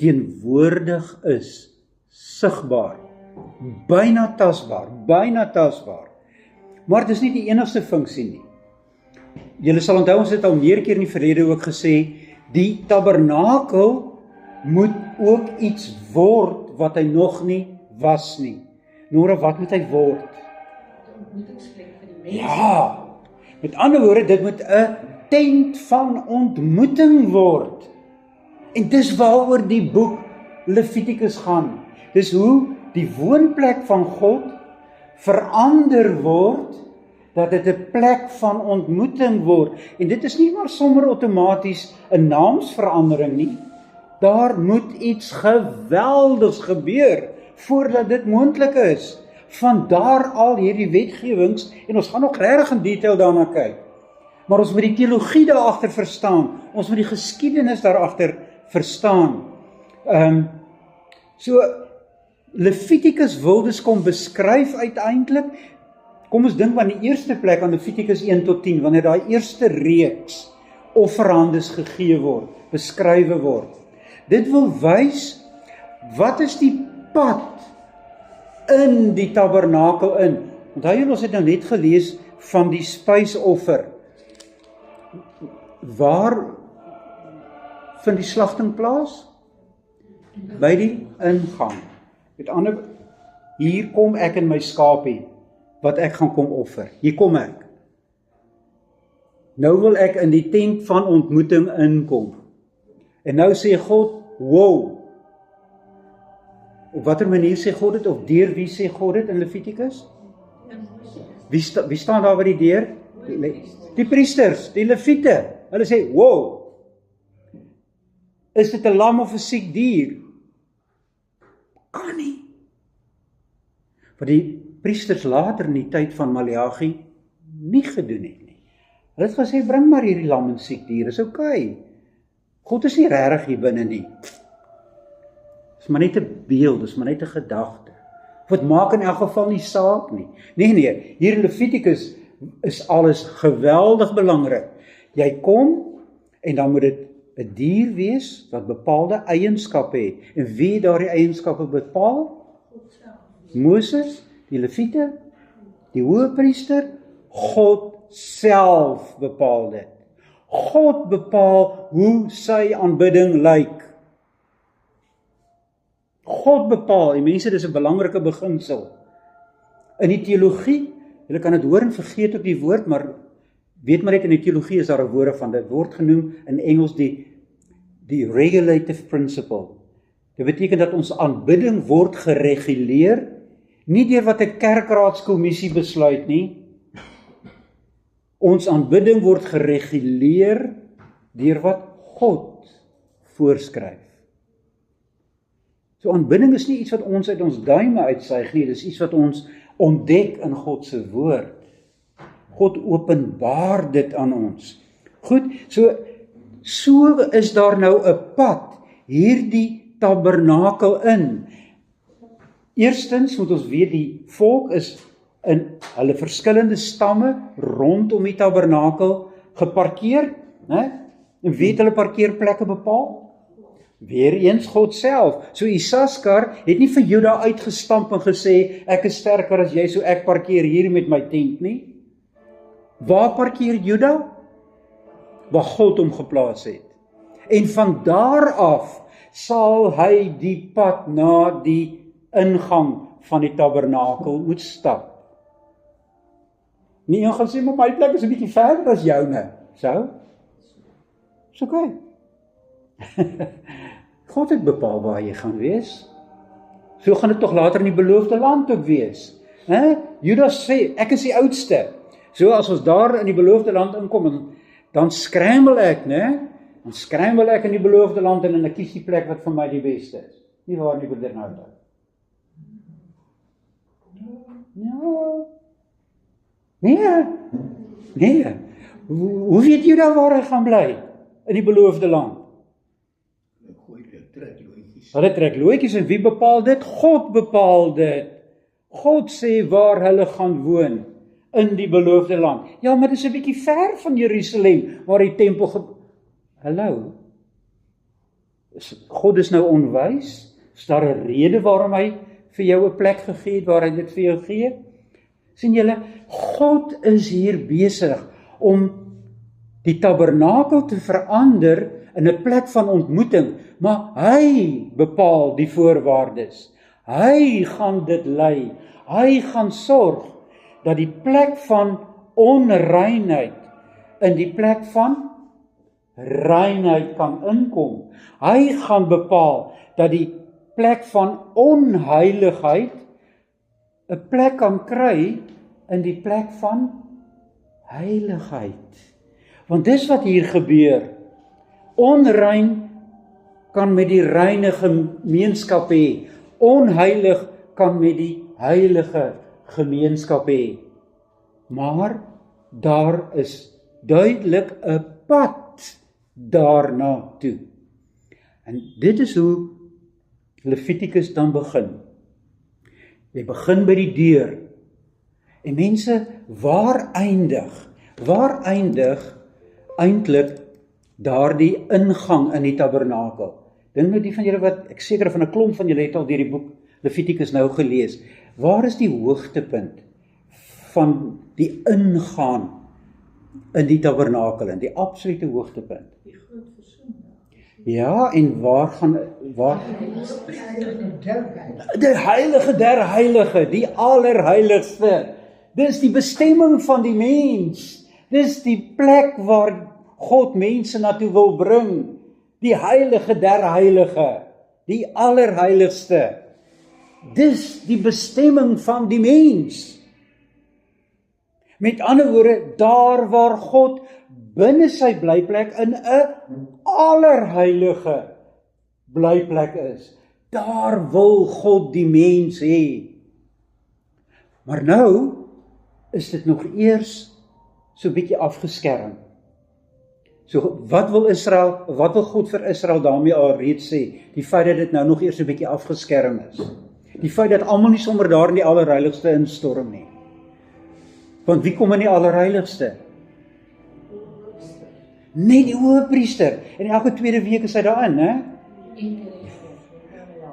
teenwoordig is, sigbaar, byna tasbaar. Maar dis nie die enigste funksie nie. Julle sal onthou, ons het al meer keer in die verlede ook gesê, die tabernakel moet ook iets word wat hy nog nie was nie. Nora, wat moet hy word? Ontmoetingsplek vir die mense. Ja, met ander woorde, dit moet 'n tent van ontmoeting word. En dis waaroor die boek Levitikus gaan. Dis hoe die woonplek van God verander word, dat dit 'n plek van ontmoeting word. En dit is nie maar sommer outomaties 'n naamsverandering nie. Daar moet iets geweldigs gebeur voordat dit moontlik is. Vandaar al hierdie wetgewings, en ons gaan nog regtig in detail daarna kyk. Maar ons moet die teologie daarachter verstaan. Ons moet die geskiedenis daarachter verstaan. So Levitikus wil dus kom beskryf uiteindelik Kom ons dink aan die eerste plek aan Levitikus 1 tot 10, wanneer daai eerste reeks offerhandes gegee word, beskrywe word. Dit wil wys, wat is die pad in die tabernakel in? Onthou julle, ons het nou net gelees van die spysoffer. Waar vind die slagting plaas? By die ingang. Met ander, hier kom ek en my skapie, wat ek gaan kom offer. Hier kom ek. Nou wil ek in die tent van ontmoeting inkom. En nou sê God, wow. Op watter manier sê God dit, of deur wie sê God dit in Levitikus? Wie staan daar by die deur? Die priesters, die leviete. Hulle sê, wow. Is dit 'n lam of 'n siek dier? Kan nie. Wat die priesters later in die tyd van Maleagi nie gedoen het nie. Hulle het gesê, bring maar hierdie lam en siek dier, is okay. God is nie regtig hier binne nie. Dis maar net 'n beeld, dis maar net 'n gedagte. Wat maak in elk geval nie saak nie. Nee, hier in Levitikus is alles geweldig belangrik. Jy kom en dan moet dit 'n dier wees wat bepaalde eienskappe het. En wie het daardie eienskappe bepaal? Moses, die leviete, die hoëpriester, God self bepaal dit. God bepaal hoe sy aanbidding lyk. God bepaal, die mense, dis 'n belangrike beginsel. In die teologie, julle kan dit hoor en vergeet op die woord, maar weet maar net in die teologie is daar 'n woorde van, dit word genoem in Engels die regulative principle. Dit beteken dat ons aanbidding word gereguleer, nie deur wat 'n kerkraadskommissie besluit nie. Ons aanbidding word gereguleer deur wat God voorskryf. So aanbidding is nie iets wat ons uit ons duime uitsuig nie, dis iets wat ons ontdek in God se woord. God openbaar dit aan ons. Goed, so is daar nou 'n pad hierdie tabernakel in. Eerstens moet ons weet die volk is in hulle verskillende stamme rondom die tabernakel geparkeer, né? En wie het hulle parkeerplekke bepaal? Weereens God self. So Isaskar het nie vir Juda uitgestamp en gesê, ek is sterker as jy, so ek parkeer hier met my tent nie. Waar parkeer Juda? Waar God hom geplaas het. En van daar af sal hy die pad na die ingang van die tabernakel moet stap. Nie een gaan sê, maar my plek is 'n bietjie verder as joune. So? Is okay. God het bepaal waar jy gaan wees. So gaan dit tog later in die beloofde land ook wees. Judas sê, ek is die oudste. So as ons daar in die beloofde land inkom, dan skrambel ek, né? Dan skrambel ek in die beloofde land en ek kies die plek wat vir my die beste is. Nie waar nie, broeder nou dan. Ja. Nee. Hoe weet jy dan waar hy gaan bly? In die beloofde land? Hulle trek looitjies en wie bepaal dit? God bepaal dit. God sê waar hulle gaan woon in die beloofde land. Ja, maar dit is 'n bietjie ver van Jerusalem waar die tempel Hallo. God is nou onwys? Is daar 'n rede waarom hy vir jou 'n plek gegee het waar hy dit vir jou gee? Sien julle, God is hier besig om die tabernakel te verander in 'n plek van ontmoeting, maar hy bepaal die voorwaardes. Hy gaan dit lei. Hy gaan sorg dat die plek van onreinheid in die plek van reinheid kan inkom. Hy gaan bepaal dat die plek van onheiligheid 'n plek kan kry in die plek van heiligheid. Want dis wat hier gebeur. Onrein kan met die reine gemeenskap hê. Onheilig kan met die heilige gemeenskap hê. Maar daar is duidelik 'n pad daarna toe. En dit is hoe Levitikus dan begin. Jy begin by die deur En mense, waar eindig eintlik daardie ingang in die tabernakel? Dink nou die van julle wat, ek seker van 'n klomp van julle het al deur die boek Levitikus nou gelees. Waar is die hoogtepunt van die ingaan in die tabernakel, die absolute hoogtepunt? Die groot versoening. Ja, en waar die heilige der heilige, die allerheiligste. Dis die bestemming van die mens. Dis die plek waar God mense na toe wil bring. Die heilige der heilige, die allerheiligste. Dis die bestemming van die mens. Met ander woorde, daar waar God binne sy blyplek in 'n allerheilige blyplek is, daar wil God die mens hê. Maar nou is dit nog eers so 'n bietjie afgeskerm. So wat wil God vir Israel daarmee al reeds sê? Die feit dat dit nou nog eers 'n bietjie afgeskerm is. Die feit dat almal nie sommer daar in die allerheiligste instorm nie. Want wie kom in die allerheiligste? Net die hoëpriester. En elke tweede week is hy daarin, hè?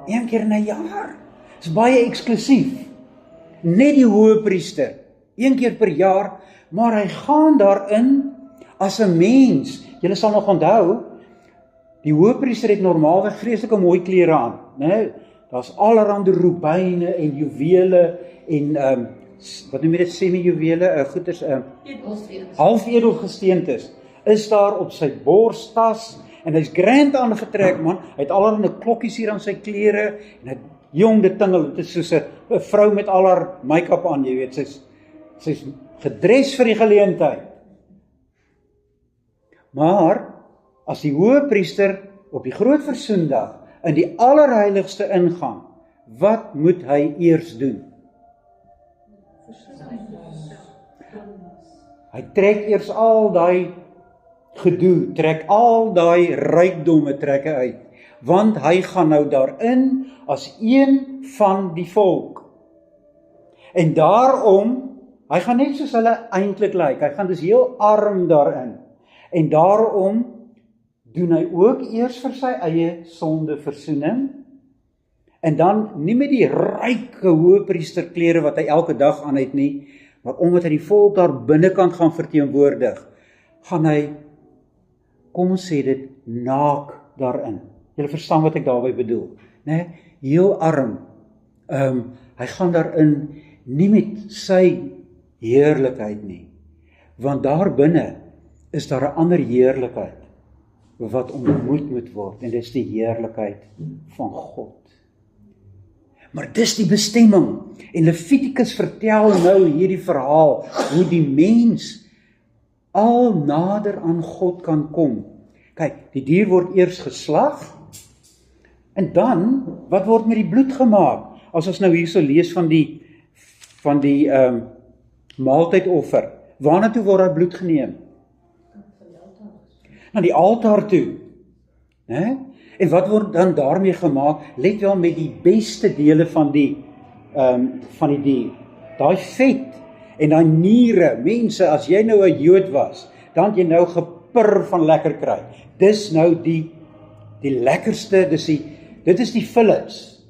Een keer in 'n jaar. Dis baie eksklusief. Net die hoëpriester. Een keer per jaar, maar hy gaan daarin as 'n mens. Julle sal nog onthou, die hoëpriester het normaalweg vreeslike mooi klere aan, né? Daar's allerhande robyne en juwele en wat noem jy dit, semi-juwele, goeders, halfedelgesteentes is daar op sy borstas en hy's grand aangetrek, man. Hy het allerhande klokkies hier aan sy klere en hy jong dit tingel, dit is soos 'n vrou met al haar make-up aan, jy weet, sy's gedres vir die geleentheid. Maar as die hoëpriester op die groot versoendag in die allerheiligste ingaan, wat moet hy eers doen? Hy trek eers al daai gedoe, trek al daai rykdomme trek hy uit, want hy gaan nou daarin as een van die volk. En daarom, hy gaan net soos hulle eintlik lyk, hy gaan dus heel arm daarin. En daarom doen hy ook eers vir sy eie sonde versoening, en dan nie met die ryke hoëpriesterklere wat hy elke dag aan het nie, maar omdat hy die volk daar binnekant gaan verteenwoordig, gaan hy, kom ons sê dit, naak daarin. Julle verstaan wat ek daarby bedoel, né? Heel arm. Hy gaan daarin nie met sy heerlikheid nie, want daar binne is daar 'n ander heerlikheid wat ontmoet moet word, en dis die heerlikheid van God. Maar dis die bestemming, en Levitikus vertel nou hierdie verhaal, hoe die mens al nader aan God kan kom. Kyk, die dier word eers geslag, en dan, wat word met die bloed gemaak? As ons nou hierso lees van die maaltydoffer, waarna toe word daai bloed geneem? Na die altaar toe. En wat word dan daarmee gemaak? Let wel, met die beste dele van die dier. Daai vet en daai niere. Mense, as jy nou 'n Jood was, dan het jy nou gepir van lekker kry. Dis nou die lekkerste, dit is die fillets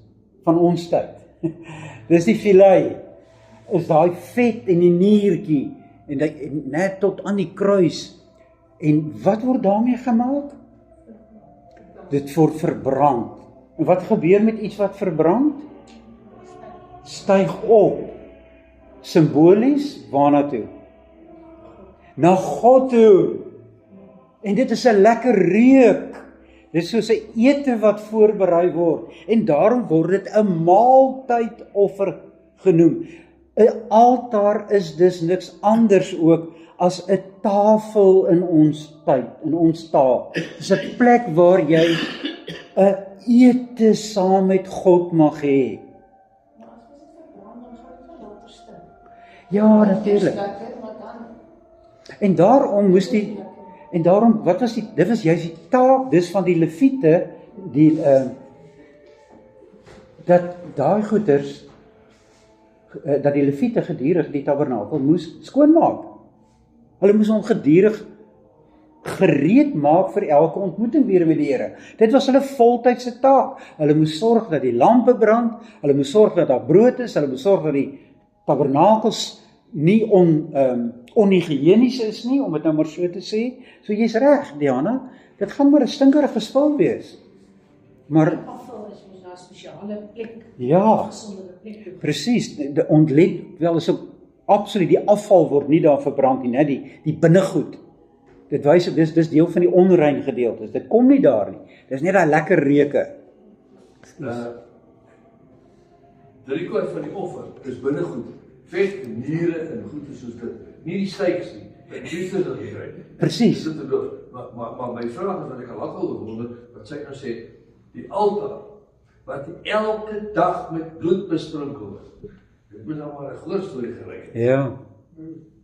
van ons tyd. Dis die filet. Is daai vet en die niertjie en net tot aan die kruis. En wat word daarmee gemaak? Dit word verbrand. En wat gebeur met iets wat verbrand? Styg op. Simbolies, waarna toe? Na God toe. En dit is 'n lekker reuk. Dit is soos 'n ete wat voorberei word. En daarom word dit 'n maaltydoffer genoem. 'n Altaar is dus niks anders ook as 'n tafel in ons tyd, in ons taal. Dit is 'n plek waar jy 'n ete saam met God mag hê. Ja, natuurlik. En daarom wat was dit was juist die taak dis van die Lewiete, dat daai goeders dat die leviete gedurig die tabernakel moes skoonmaak. Hulle moes hom gedurig gereed maak vir elke ontmoeting weer met die Here. Dit was hulle voltydse taak. Hulle moes sorg dat die lampe brand, hulle moes sorg dat daar brood is, hulle moes sorg dat die tabernakels nie onhygiënies is nie, om dit nou maar so te sê. So jy's reg, Diana, dit gaan maar 'n stinkerige spul wees. Maar afval is mos daar 'n spesiale plek. ja, Gesondere plek. presies, die ontlet wel is ook absoluut, die afval word nie daar verbrand nie, die binnegoed. Dit wys dis deel van die onrein gedeeltes. Dit kom nie daar nie. Dis net daai lekker reuke. Die kwart van die offer is binnegoed, vet, niere en goede soos dit. Nie die steaks nie. Die priesters het gekry. Presies. Maar my vraag is wat ek al lank al gewonder, wat sy nou sê, die altaar wat elke dag met bloed besprinkel word. Dit moet nou maar 'n groot storie geryk. Ja.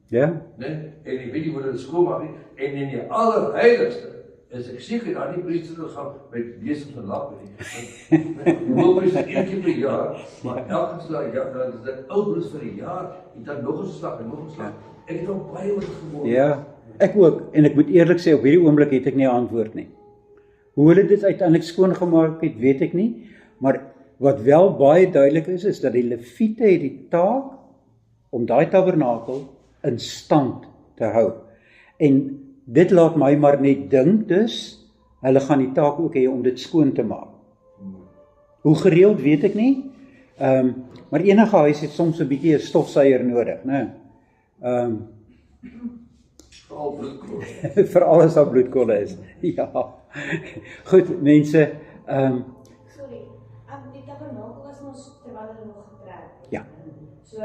Ja. Nee, en ek weet nie hoe dit skoonmaak nie. En in die allerheiligste is ek seker dat die priester gaan met besig van lap nie. Die hoofpriester een keer per jaar, maar elke slag ja, dan is dit ou bloed vir 'n jaar en dan nog 'n slag en nog 'n slag. Ek het al baie oor gewonder. Ja, ek ook. En ek moet eerlik sê, op hierdie oomblik het ek nie 'n antwoord nie. Hoe hulle dit uiteindelik skoongemaak het, weet ek nie. Maar wat wel baie duidelik is dat die leviete het die taak om daai tabernakel in stand te hou. En dit laat my maar net dink, dus hulle gaan die taak ook hê om dit skoon te maak. Hoe gereeld weet ek nie. Maar enige huis het soms 'n bietjie 'n stofsuier nodig, né? Veral bloedkool. Veral as daar bloedkolle is. Ja. Goed, mense, Sorry, die tabernakel was ons terwyl hulle nog getrek. Ja. So,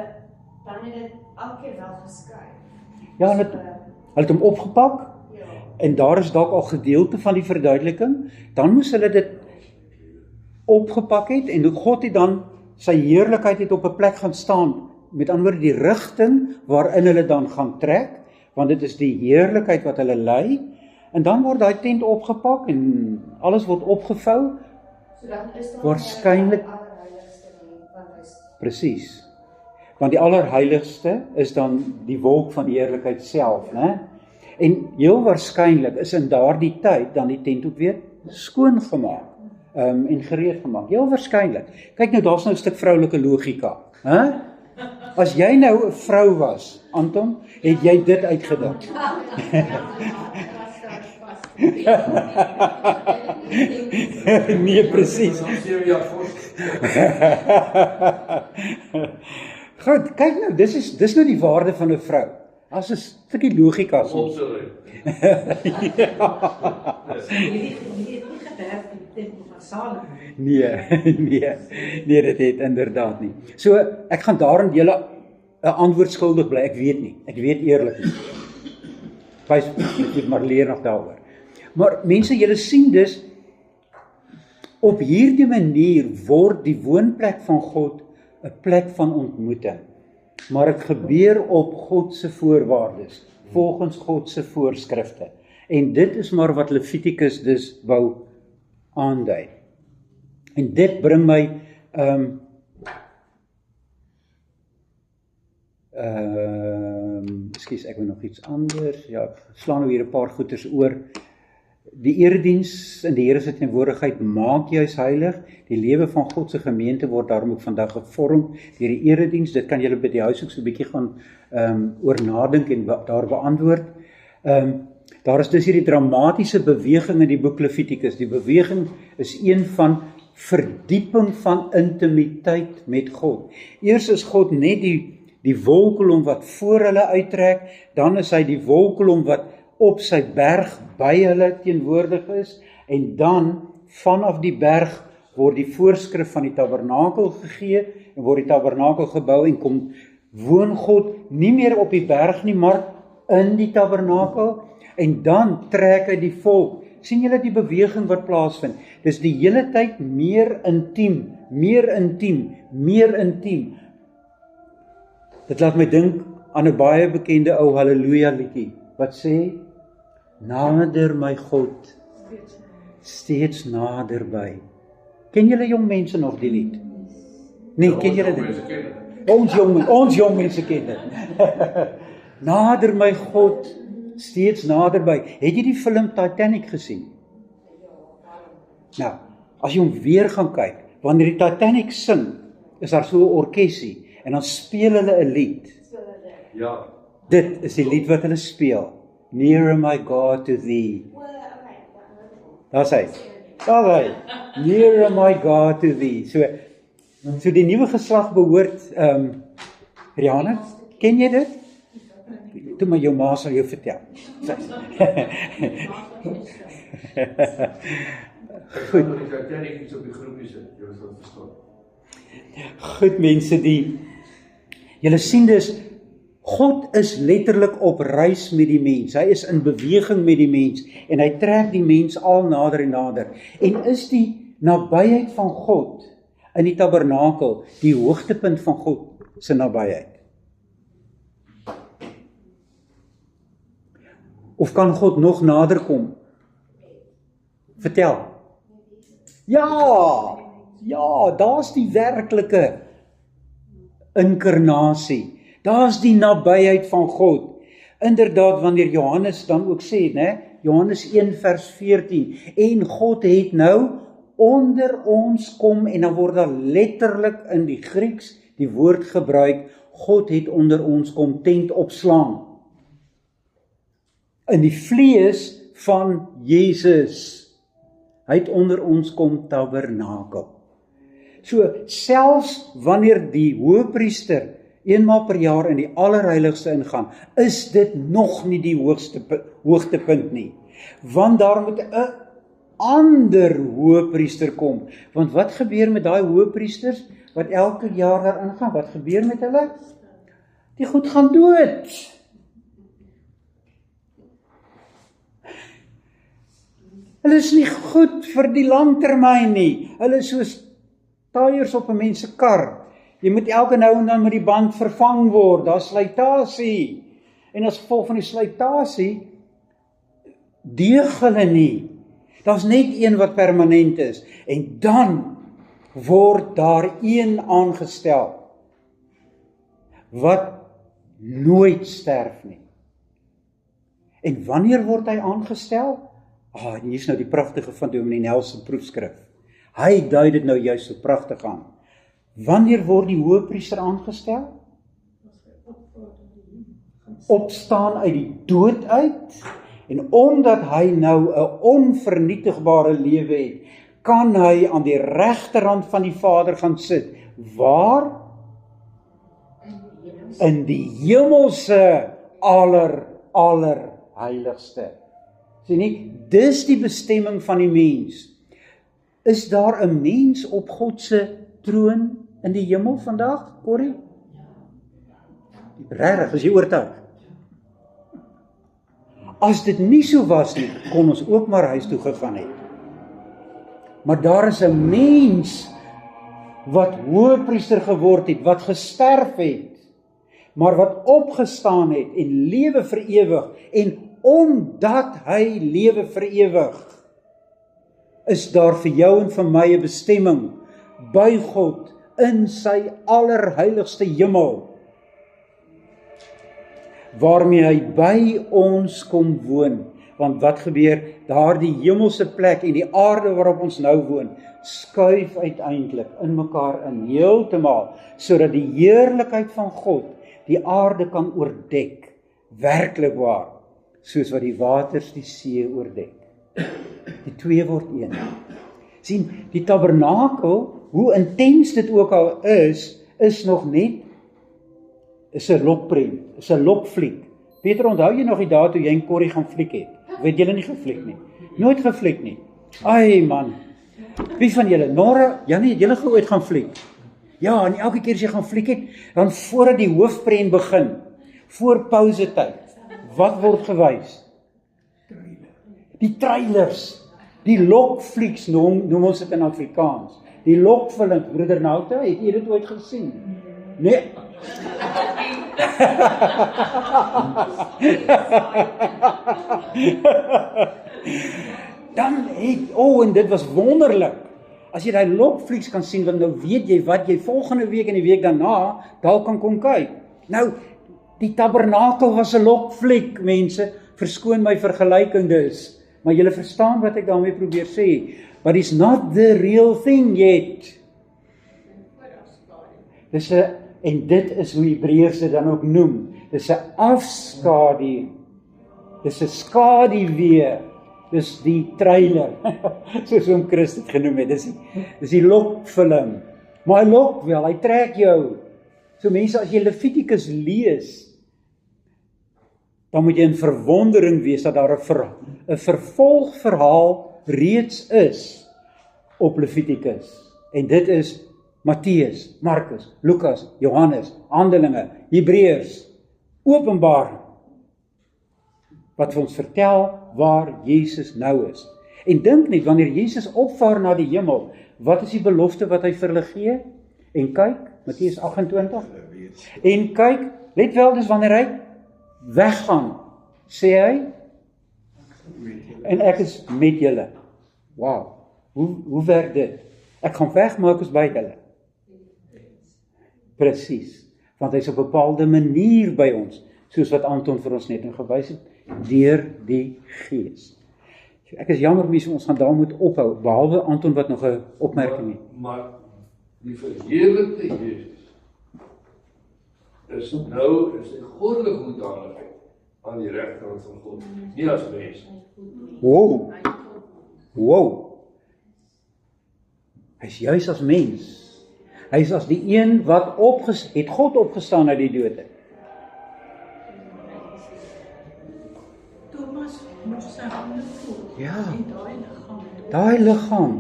dan het dit elke keer wel geskei. ja, hulle het hom opgepak, Ja. en daar is dalk al gedeelte van die verduideliking, dan moes hulle dit opgepak het, en God het dan sy heerlikheid het op 'n plek gaan staan, met ander woorde die rigting waarin hulle dan gaan trek, want dit is die heerlikheid wat hulle lei, en dan word daai tent opgepak, en alles word opgevou, So dan is daar Waarskynlik- die allerheiligste nie, want hy is presies. Want die allerheiligste is dan die wolk van die heerlikheid self, né? En heel waarskynlik is in daardie tyd dan die tent ook weer skoongemaak, en gereed gemaak. Heel waarskynlik. Kyk nou, daar's nou 'n stuk vroulike logika, hè? As jy nou 'n vrou was, Anton, het jy dit uitgedink. Nee, presies. Dan 7 jaar voor. Goed, kyk nou, dis nou die waarde van 'n vrou. As 'n stukkie logika soms. Opsel. Nee, dit het inderdaad nie. So, ek gaan daarin julle 'n antwoord skuldig bly. Ek weet nie. Ek weet eerlik nie. Ek moet maar leer nog daaroor. Maar mense, julle sien dus, op hierdie manier word die woonplek van God 'n plek van ontmoeting. Maar dit gebeur op God se voorwaardes, volgens God se voorskrifte. En dit is maar wat Levitikus dus wou aandui. En dit bring my ekskuus, ek wil nog iets anders. Ja, ek slaan nou hier 'n paar goeters oor. Die erediens in die Here se teenwoordigheid maak juis heilig. Die lewe van God se gemeente word daarom ook vandag gevorm deur die erediens. Dit kan julle by die huis ook so 'n bietjie gaan oor nadink en daar beantwoord. Daar is dus hierdie dramatiese beweging in die boek Levitikus. Die beweging is een van verdieping van intimiteit met God. Eers is God net die wolkkolom wat voor hulle uittrek, dan is hy die wolkkolom wat op sy berg by hulle teenwoordig is, en dan vanaf die berg word die voorskrif van die tabernakel gegee, en word die tabernakel gebou, en kom woon God nie meer op die berg nie, maar in die tabernakel, en dan trek hy die volk. Sien julle die beweging wat plaasvind? Dis die hele tyd meer intiem, meer intiem, meer intiem. Dit laat my dink aan 'n baie bekende ou Halleluja liedjie, wat sê, nader my God, steeds naderby. Ken julle jong mense nog die lied? Nee, ken julle dit? Ons jong mense ken dit. Nader my God, steeds naderby. Het jy die film Titanic gesien? Nou, as jy hom weer gaan kyk, wanneer die Titanic sing, is daar so 'n orkesie, en dan speel hulle 'n lied. Ja. Dit is die lied wat hulle speel. Nearer my God to thee. Daar's hy. Nearer my God to thee. So die nuwe geslag behoort, Rihanna, ken jy dit? Toe maar jou ma sal jou vertel. Goed. Die Titanic iets op die groepie sit, jy sal verstaan. Goed mense, julle sien dus, God is letterlik op reis met die mens. Hy is in beweging met die mens en hy trek die mens al nader en nader. En is die nabyheid van God in die tabernakel die hoogtepunt van God se nabyheid? Of kan God nog nader kom? Vertel. Ja, daar's die werklike inkarnasie. Daar's die nabyheid van God. Inderdaad, wanneer Johannes dan ook sê, Johannes 1 vers 14, en God het nou onder ons kom, en dan word daar letterlik in die Grieks die woord gebruik, God het onder ons kom tent opslaan. In die vlees van Jesus. Hy het onder ons kom tabernakel. So, selfs wanneer die hoëpriester eenmaal per jaar in die allerheiligste ingaan, is dit nog nie die hoogtepunt nie. Want daar moet 'n ander hoëpriester kom. Want wat gebeur met daai hoëpriesters wat elke jaar daar ingaan? Wat gebeur met hulle? Die goed gaan dood. Hulle is nie goed vir die langtermyn nie. Hulle is soos tyres op 'n mens se kar. Jy moet elke nou en dan met die band vervang word. Daar's slytasie. En as gevolg van die slytasie deug hulle nie. Daar's net een wat permanent is. En dan word daar een aangestel wat nooit sterf nie. En wanneer word hy aangestel? Hier is nou die pragtige van Dominee Nelson proefskrif. Hy dui dit nou juist so pragtig aan. Wanneer word die hoëpriester aangestel? Opstaan uit die dood uit. En omdat hy nou 'n onvernietigbare lewe het, kan hy aan die regterhand van die Vader gaan sit. Waar? In die hemelse allerheiligste. Sien nie, dis die bestemming van die mens. Is daar 'n mens op God se troon in die hemel vandag, Corrie? Regtig, is jy oortuig? As dit nie so was nie, kon ons ook maar huis toe gegaan het. Maar daar is 'n mens wat hoëpriester geword het, wat gesterf het, maar wat opgestaan het en lewe vir ewig. En omdat hy lewe vir ewig, is daar vir jou en vir my 'n bestemming by God in sy allerheiligste hemel, waarmee hy by ons kom woon. Want wat gebeur? Daardie hemelse plek en die aarde waarop ons nou woon, skuif uiteindelik in mekaar in heeltemal, sodat die heerlikheid van God die aarde kan oordek, werklik waar, soos wat die waters die see oordek. Die twee word een. Sien, die tabernakel, hoe intens dit ook al is nog net, is 'n lokprent, is 'n lokfliek. Peter, onthou jy nog die dae toe jy en Corrie gaan fliek het? Weet julle nie gefliek nie? Nooit gefliek nie. Ai man, wie van julle, Nora, Jannie, het julle ooit gaan fliek? Ja, en elke keer as jy gaan fliek het, dan voordat die hoofprent begin, voor pausetyd, wat word gewys? Die trailers, die lokflieks noem ons dit in Afrikaans. Die lokfilms, broeder Nauta, het jy dit ooit gesien? Nee. Dan het, en dit was wonderlik. As jy daai lokflieks kan sien, dan nou weet jy wat jy volgende week en die week daarna dalk kan kom kyk. Nou, die tabernakel was 'n lokfliek, mense, verskoon my vergelyking dus, maar julle verstaan wat ek daarmee probeer sê, but it's not the real thing yet. En dit is hoe Hebreërs dit dan ook noem, dis 'n afskadu, dis 'n skaduwee, dis die trailer, soos oom Chris dit genoem het, dis die lokfilm, maar hy lok wel, hy trek jou. So mense, as jy Levitikus lees, dan moet jy in verwondering wees dat daar 'n vervolgverhaal reeds is op Levitikus. En dit is Matteus, Markus, Lukas, Johannes, Handelinge, Hebreërs, Openbaring, wat vir ons vertel waar Jesus nou is. En dink net, wanneer Jesus opvaar na die hemel, wat is die belofte wat hy vir hulle gee? En kyk, Matteus 28, en kyk, let wel, dis wanneer hy weggaan, sê hy, en ek is met julle. Wow, hoe werk dit? Ek gaan weg, maar ek is by julle. Presies, want hy is op 'n bepaalde manier by ons, soos wat Anton vir ons net gewys het, deur die Gees. Ek is jammer mense, ons gaan daar moet ophou, behalwe Anton wat nog 'n opmerking het. Maar die verheerlikte Jezus is nou is die goddelike hoedanigheid aan die regterkant van God, nie as mens. Wow. Hy is juis as mens. Hy is as die een wat het God opgestaan uit die dode. Thomas moes sy hande voel. Ja. En daai liggaam. Daai liggaam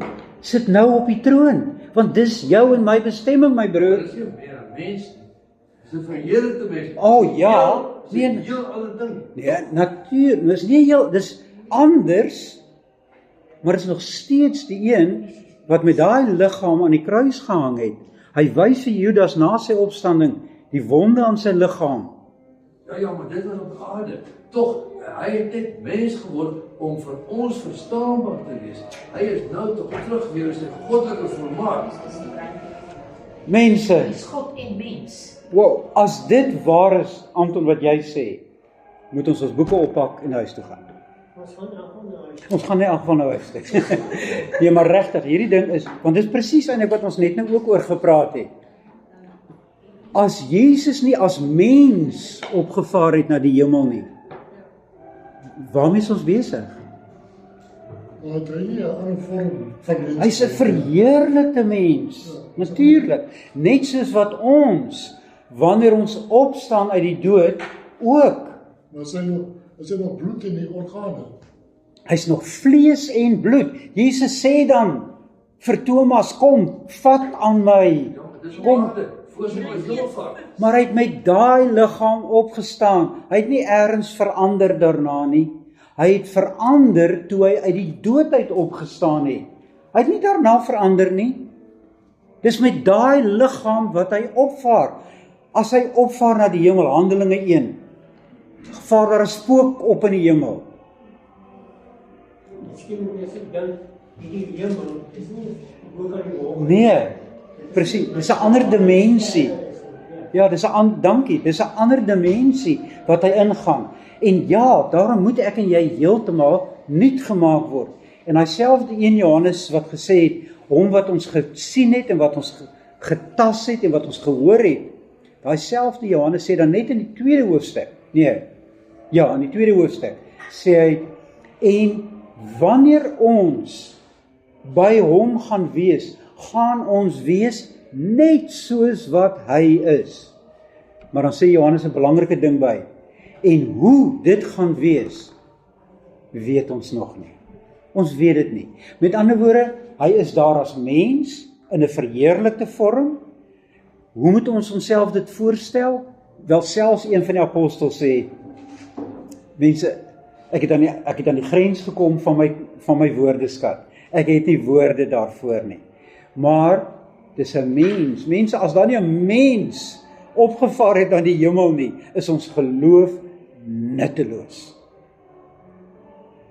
sit nou op die troon, want dis jou en my bestemming, my broer. Dit is nie meer 'n mens nie. Dis 'n verheerlikte mens. Oh ja, Dis 'n heel ander ding. Nee, natuurlijk, dis nie heel, dis anders, maar dit is nog steeds die een wat met daai liggaam aan die kruis gehang het. Hy wys vir Judas na sy opstanding die wonde aan sy liggaam. Ja, maar dit was op aarde. Tog, hy het net mens geword om vir ons verstaanbaar te wees. Hy is nou tog terug weer in sy goddelike formaat. Mense, Dis God en mens. wow, as dit waar is, Anton, wat jy sê, moet ons boeke oppak en huis toe gaan. Ons gaan nie af van nou huis toe. Nee, maar regtig, hierdie ding is, want dit is presies eintlik wat ons net nou ook oor gepraat het. As Jesus nie as mens opgevaar het na die hemel nie, waarmee is ons besig? Want hy nie 'n ander vorm van mens. Hy's 'n verheerlikte mens, natuurlik. Net soos wat ons, wanneer ons opstaan uit die dood, ook. Maar is hy nog bloed in die organe? Hy's nog vlees en bloed. Jesus sê dan vir Thomas, kom, vat aan my. Ja, dis Kom. aarde, voor sy hemelvaart. Maar hy het met daai liggaam opgestaan. Hy het nie eers verander daarna nie. Hy het verander toe hy uit die dood uit opgestaan het. Hy het nie daarna verander nie. Dis met daai liggaam wat hy opvaar. As hy opvaar na die hemel, Handelinge 1, vaar daar 'n spook op in die hemel. Miskien moet jy dink, die hemel is nie bo kan die hoog. Nee, presies, dis 'n ander dimensie. Ja, dankie, dis 'n ander dimensie wat hy ingaan. En ja, daarom moet ek en jy heeltemal nuut gemaak word. En hy selfde 1 Johannes wat gesê het, hom wat ons gesien het en wat ons getas het en wat ons gehoor het. Daai selfde Johannes sê dan net in die 2de hoofstuk. Nee. Ja, in die 2de hoofstuk sê hy, en wanneer ons by hom gaan ons wees net soos wat hy is. Maar dan sê Johannes 'n belangrike ding by. En hoe dit gaan wees, weet ons nog nie. Ons weet dit nie. Met ander woorde, hy is daar as mens in 'n verheerlikte vorm. Hoe moet ons onsself dit voorstel? Wel, selfs een van die apostels sê, mense, ek het aan die grens gekom van my woordeskat. Ek het nie woorde daarvoor nie. Maar dis 'n mens. Mense, as daar nie 'n mens opgevaar het aan die hemel nie, is ons geloof nutteloos.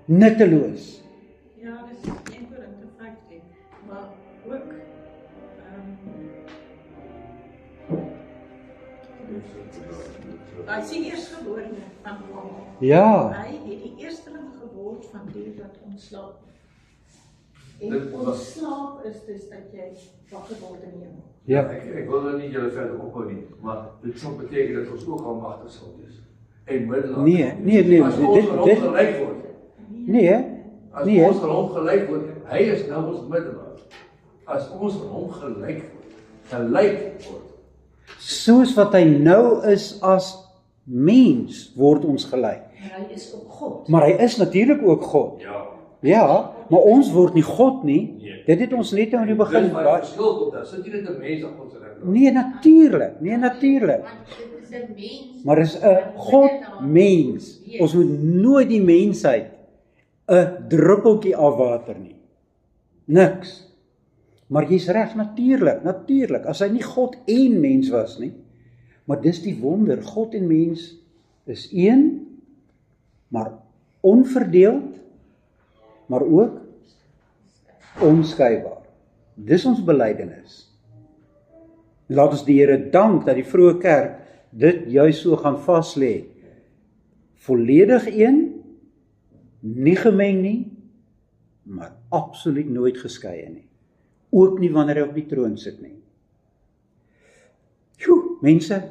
Nutteloos. Ja, dis 1 Korinte 15. Maar ook Hy is die eerstgeborene van almal. Ja. Hy het die eersteling geword van die wat ontslaap. En Dit was- ontslaap is dus dat jy wakker word in die hemel. Ja. Ek wil nou nie julle verder ophou nie, maar dit sal beteken dat ons ook almagtig sal wees. En middelaar. Nee, As ons aan hom gelyk word. Nee, As nee. ons aan hom gelyk word, hy is nou ons middelaar. As ons aan hom gelyk word. Soos wat hy nou is as mens, word ons gelyk. Maar hy is ook God. Maar hy is natuurlik ook God. Ja. Ja, maar ons word nie God nie. Nee. Dit het ons net nou in die begin Dis waar die verskil kom, dan sit jy net 'n mens op ons reg. Nee, natuurlik. Nee, natuurlik. Want dit is 'n mens. Maar is 'n God-mens. Ons moet nooit die mensheid 'n druppeltjie afwater nie. Niks. Maar jy's reg, natuurlik. As hy nie God en mens was nie, maar dis die wonder, God en mens is een, maar onverdeeld, maar ook onskeibaar. Dis ons belydenis. Laat ons die Here dank dat die vroeë kerk dit juis so gaan vas lê. Volledig een, nie gemeng nie, maar absoluut nooit geskeie nie. Ook nie wanneer hy op die troon sit nie. Sjoe, mense,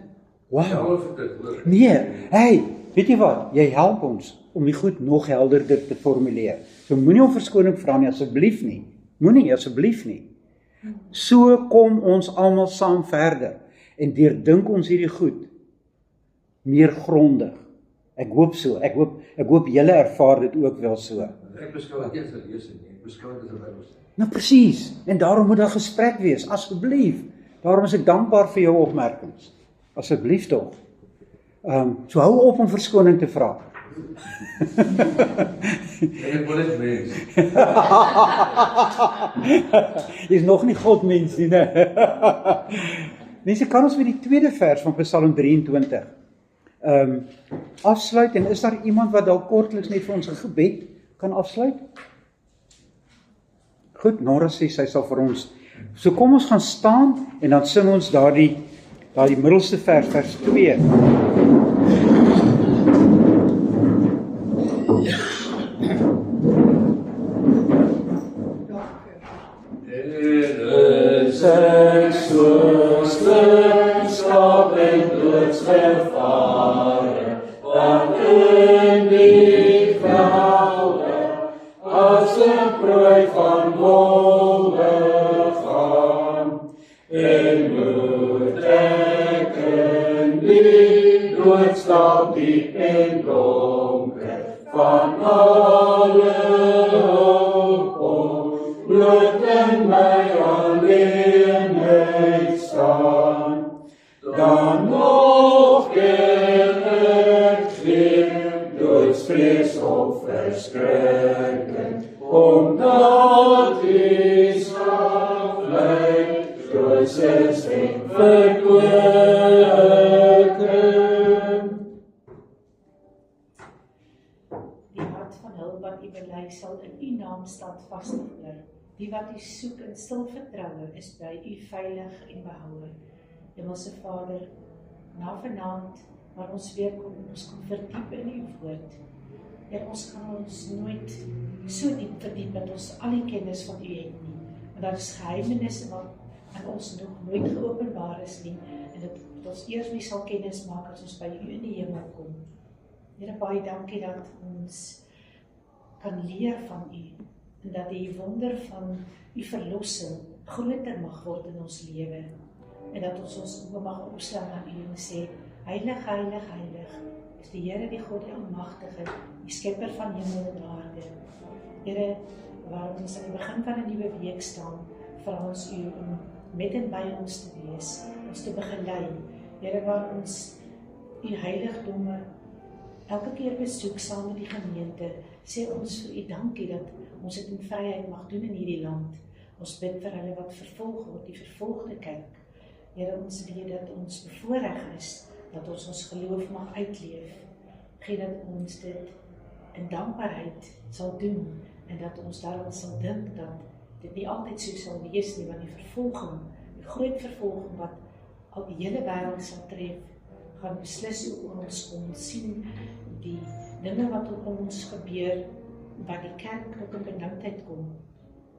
wow. Nee, hey, weet jy wat? Jy help ons om die goed nog helderder te formuleer. So moenie om verskoning vra nie, asseblief nie. Moenie asseblief nie. So kom ons almal saam verder en deurdink ons hierdie goed meer grondig. Ek hoop so. Ek hoop julle ervaar dit ook wel so. Ek beskou dit eers as lees nie. Ek beskou dit as 'n Bybelstudie. Nou presies. En daarom moet daar gesprek wees, asseblief. Daarom is ek dankbaar vir jou opmerkings. Asseblief tog. So hou op om verskoning te vra. Ek wil net mens. Jy is nog nie God mens nie, né? Mense, kan ons met die tweede vers van Psalm 23 afsluit, en is daar iemand wat dalk kortliks net vir ons 'n gebed kan afsluit? Goed, Nora sê sy sal vir ons. So kom ons gaan staan en dan sing ons daardie middelste vers, vers 2. Die wat u soek in stil vertroue is by u veilig en behoue. Hemelse Vader, na vanaand, waar ons weer kom verdiep in u woord. En ons kan ons nooit so diep verdiep dat ons al die kennis van u het nie. Want daar is geheimenisse wat aan ons nog nooit geopenbaar is nie. En dat ons eers nie sal kennis maak as ons by u in die hemel kom. Here, baie dankie dat ons kan leer van u. En dat die wonder van u verlossing groter mag word in ons lewe. En dat ons oë mag opslaan na u en sê, heilig, heilig, heilig, is die Here die God die Almagtige, die skepper van hemel en aarde. Here, waar ons aan die begin van 'n nuwe week staan, vra ons u om met en by ons te wees, ons te begelei. Here, waar ons u heiligdomme elke keer besoek saam met die gemeente, sê ons vir u dankie dat ons dit in vryheid mag doen in hierdie land. Ons bid vir hulle wat vervolg word, die vervolgde kerk. Here, ons weet dat ons bevoorreg is, dat ons geloof mag uitleef. Gee dat ons dit in dankbaarheid sal doen, en dat ons daarom sal dink dat dit nie altyd so sal wees nie, want die vervolging, die groot vervolging wat al die hele wêreld sal tref, gaan beslis oor ons kom sien die dinge wat op ons gebeur, wat die kerk ook in benoudheid kom.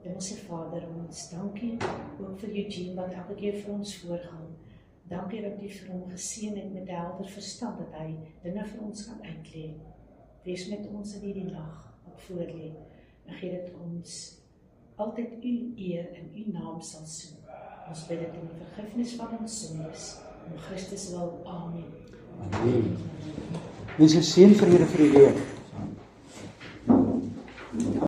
Hemelse Vader, ons dankie ook vir Eugene wat elke keer vir ons voorgaan. Dankie dat U vir hom geseën het met 'n helder verstand dat hy dinge vir ons kan uitlei. Wees met ons in hierdie dag wat voor lê. En gee dat ons altyd U eer en U naam sal soen. Ons bid dit in die vergifnis van ons sondes. Om Christus wil. Amen. Amen. Mense seën vir julle vir die week.